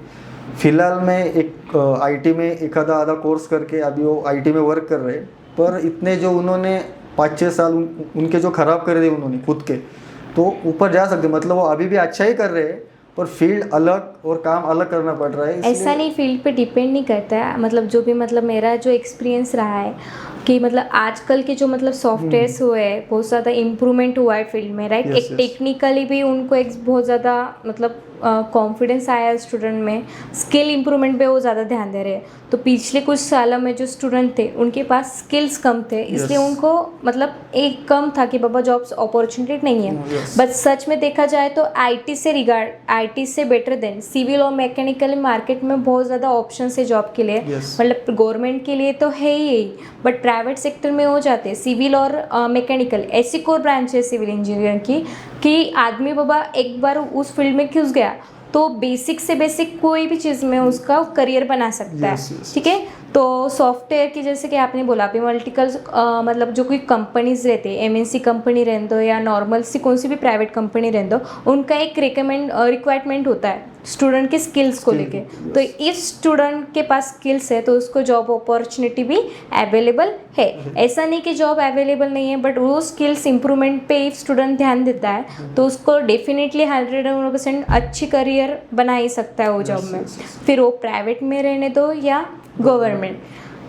Speaker 2: फिलहाल मैं एक आईटी में एक आधा कोर्स करके अभी वो आईटी में वर्क कर रहे हैं। पर इतने जो उन्होंने 5-6 साल उनके जो ख़राब कर दिए उन्होंने खुद के, तो ऊपर जा सकते मतलब वो अभी भी अच्छा ही कर रहे हैं पर फील्ड अलग और काम अलग करना पड़ रहा है।
Speaker 1: ऐसा नहीं, फील्ड पे डिपेंड नहीं करता है। मतलब जो भी मतलब मेरा जो एक्सपीरियंस रहा है कि मतलब आजकल के जो मतलब सॉफ्टवेयर्स हुए हैं बहुत ज़्यादा इम्प्रूवमेंट हुआ है फील्ड में, राइट। एक टेक्निकली भी उनको एक बहुत ज़्यादा मतलब कॉन्फिडेंस आया है स्टूडेंट में, स्किल इम्प्रूवमेंट पे वो ज़्यादा ध्यान दे रहे हैं। तो पिछले कुछ सालों में जो स्टूडेंट थे उनके पास स्किल्स कम थे, इसलिए उनको मतलब एक कम था कि बाबा जॉब्स अपॉर्चुनिटी नहीं है। बट सच में देखा जाए तो आईटी से बेटर देन सिविल और मैकेनिकल मार्केट में बहुत ज़्यादा ऑप्शन है जॉब के लिए। मतलब गवर्नमेंट के लिए तो है ही, बट प्राइवेट सेक्टर में हो जाते हैं सिविल और मैकेनिकल। ऐसी कोर ब्रांच है सिविल इंजीनियरिंग की कि आदमी बाबा एक बार उस फील्ड में घुस गया तो बेसिक से बेसिक कोई भी चीज़ में उसका करियर बना सकता है। ठीक है। तो सॉफ्टवेयर की जैसे कि आपने बोला अभी मल्टीपल मतलब जो कोई कंपनीज रहते हैं, एमएनसी कंपनी रहने दो या नॉर्मल सी कौन सी भी प्राइवेट कंपनी रहने दो, उनका एक रिक्वायरमेंट होता है स्टूडेंट के स्किल्स को लेके। तो इफ स्टूडेंट के पास स्किल्स है तो उसको जॉब अपॉर्चुनिटी भी अवेलेबल है। ऐसा नहीं कि जॉब अवेलेबल नहीं है, बट वो स्किल्स इंप्रूवमेंट पे इफ स्टूडेंट ध्यान देता है तो उसको डेफिनेटली 100% अच्छी करियर बना ही सकता है वो जॉब में। फिर वो प्राइवेट में रहने दो या गवर्नमेंट,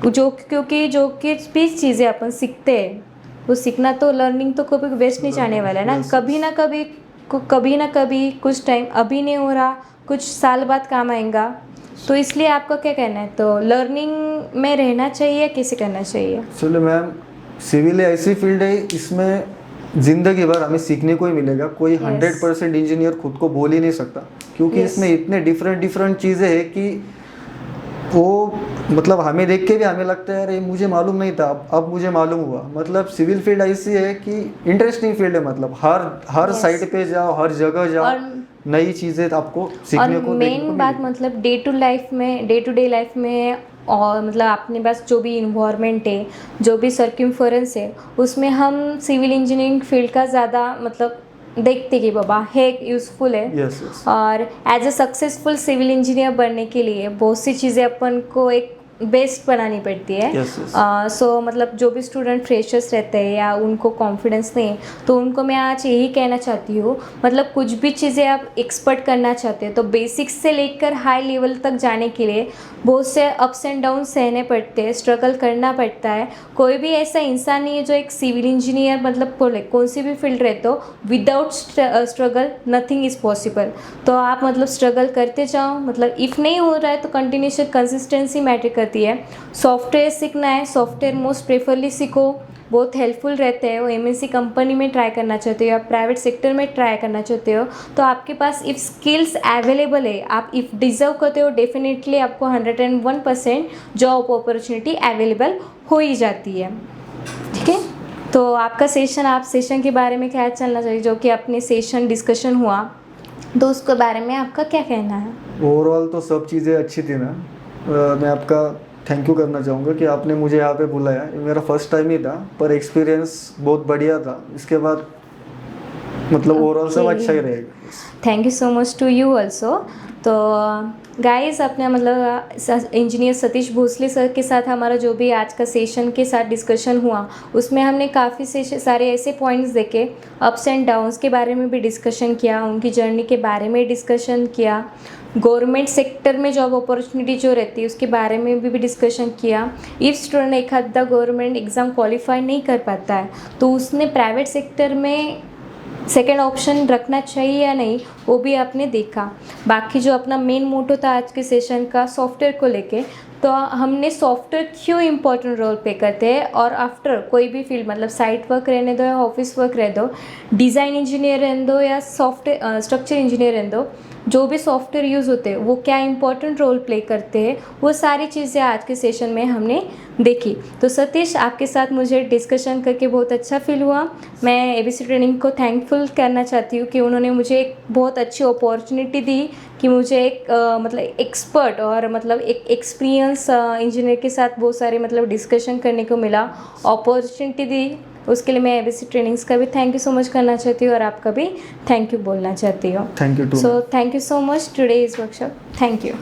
Speaker 1: जो क्योंकि जो किस भी चीज़ें अपन सीखते हैं वो सीखना तो लर्निंग तो कभी वेस्ट नहीं जाने वाला है ना। कभी ना कभी कुछ टाइम अभी नहीं हो रहा, कुछ साल बाद काम आएगा। तो इसलिए आपका क्या कहना है? तो लर्निंग में रहना चाहिए, कैसे करना चाहिए?
Speaker 2: चलो मैम, सिविल ऐसी फील्ड है इसमें ज़िंदगी भर हमें सीखने को ही मिलेगा। कोई 100% इंजीनियर खुद को बोल ही नहीं सकता, क्योंकि इसमें इतने डिफरेंट चीज़ें हैं कि वो मतलब हमें देख के भी हमें लगता है अरे मुझे मालूम नहीं था, अब मुझे मालूम हुआ। मतलब सिविल फील्ड ऐसी है कि इंटरेस्टिंग फील्ड है। मतलब हर साइड पे जाओ, हर जगह जाओ, नई चीज़ें आपको सीखने को।
Speaker 1: मेन बात मतलब डे टू डे लाइफ में और मतलब अपने पास जो भी इन्वायरमेंट है, जो भी सर्कमफरेंस है, उसमें हम सिविल इंजीनियरिंग फील्ड का ज़्यादा मतलब देखते कि बाबा है यूज़फुल है। और as a successful civil engineer बनने के लिए बहुत सी चीज़ें अपन को एक बेस्ट बनानी पड़ती है। सो मतलब जो भी स्टूडेंट फ्रेशर्स रहते हैं या उनको कॉन्फिडेंस नहीं, तो उनको मैं आज यही कहना चाहती हूँ मतलब कुछ भी चीज़ें आप एक्सपर्ट करना चाहते हैं तो बेसिक्स से लेकर हाई लेवल तक जाने के लिए बहुत से अप्स एंड डाउन सहने पड़ते हैं, स्ट्रगल करना पड़ता है। कोई भी ऐसा इंसान नहीं है जो एक सिविल इंजीनियर मतलब बोले कौन सी भी फील्ड रहते हो, without struggle nothing is possible. तो आप मतलब स्ट्रगल करते जाओ। मतलब इफ़ नहीं हो रहा है तो कंटिन्यूशन कंसिस्टेंसी मैटर करती है। सॉफ्टवेयर सीखना है, सॉफ्टवेयर मोस्ट प्रेफरली सीखो, बहुत हेल्पफुल रहते हैं। वो एमएनसी कंपनी में ट्राई करना चाहते हो या प्राइवेट सेक्टर में ट्राई करना चाहते हो तो आपके पास इफ़ स्किल्स अवेलेबल है, आप इफ़ डिज़र्व करते हो, डेफिनेटली आपको 101% जॉब अपॉर्चुनिटी अवेलेबल हो ही जाती है। ठीक है। तो आपका आप सेशन के बारे में क्या चलना चाहिए, जो कि अपने सेशन डिस्कशन हुआ, तो उसके बारे में आपका क्या कहना है?
Speaker 2: ओवरऑल तो सब चीज़ें अच्छी थी ना। मैं आपका थैंक यू करना चाहूँगा कि आपने मुझे यहाँ पे बुलाया। मेरा फर्स्ट टाइम ही था पर एक्सपीरियंस बहुत बढ़िया था। इसके बाद मतलब ओवरऑल सब अच्छा ही रहेगा।
Speaker 1: Thank you so much to you also. तो गाइस अपने मतलब इंजीनियर सतीश भोसले सर के साथ हमारा जो भी आज का सेशन के साथ डिस्कशन हुआ उसमें हमने काफ़ी सारे ऐसे पॉइंट्स देखे, अप्स एंड डाउन्स के बारे में भी डिस्कशन किया, उनकी जर्नी के बारे में डिस्कशन किया, गवर्नमेंट सेक्टर में जॉब अपॉर्चुनिटी जो रहती है उसके बारे में भी डिस्कशन किया। इफ़ स्टूडेंट एक आधा गवर्नमेंट एग्ज़ाम क्वालिफाई नहीं कर पाता है तो उसने प्राइवेट सेक्टर में सेकेंड ऑप्शन रखना चाहिए या नहीं वो भी आपने देखा। बाकी जो अपना मेन मोटो था आज के सेशन का सॉफ्टवेयर को लेके, तो हमने सॉफ्टवेयर क्यों इम्पोर्टेंट रोल प्ले करते हैं और आफ्टर कोई भी फील्ड मतलब साइट वर्क रहने दो या ऑफिस वर्क रहने दो, डिज़ाइन इंजीनियर रहने दो या सॉफ्टवेयर स्ट्रक्चर इंजीनियर रहने दो, जो भी सॉफ्टवेयर यूज़ होते हैं वो क्या इंपॉर्टेंट रोल प्ले करते हैं, वो सारी चीज़ें आज के सेशन में हमने देखी। तो सतीश, आपके साथ मुझे डिस्कशन करके बहुत अच्छा फील हुआ। मैं एबीसी ट्रेनिंग को थैंकफुल करना चाहती हूँ कि उन्होंने मुझे एक बहुत अच्छी अपॉर्चुनिटी दी कि मुझे एक मतलब एक्सपर्ट और मतलब एक एक्सपीरियंस इंजीनियर के साथ बहुत सारे मतलब डिस्कशन करने को मिला, अपॉर्चुनिटी दी। उसके लिए मैं एबीसी ट्रेनिंग्स का भी थैंक यू सो मच करना चाहती हूँ और आपका भी थैंक यू बोलना चाहती हूँ।
Speaker 2: Thank you too.
Speaker 1: So thank you so much today is workshop. Thank you.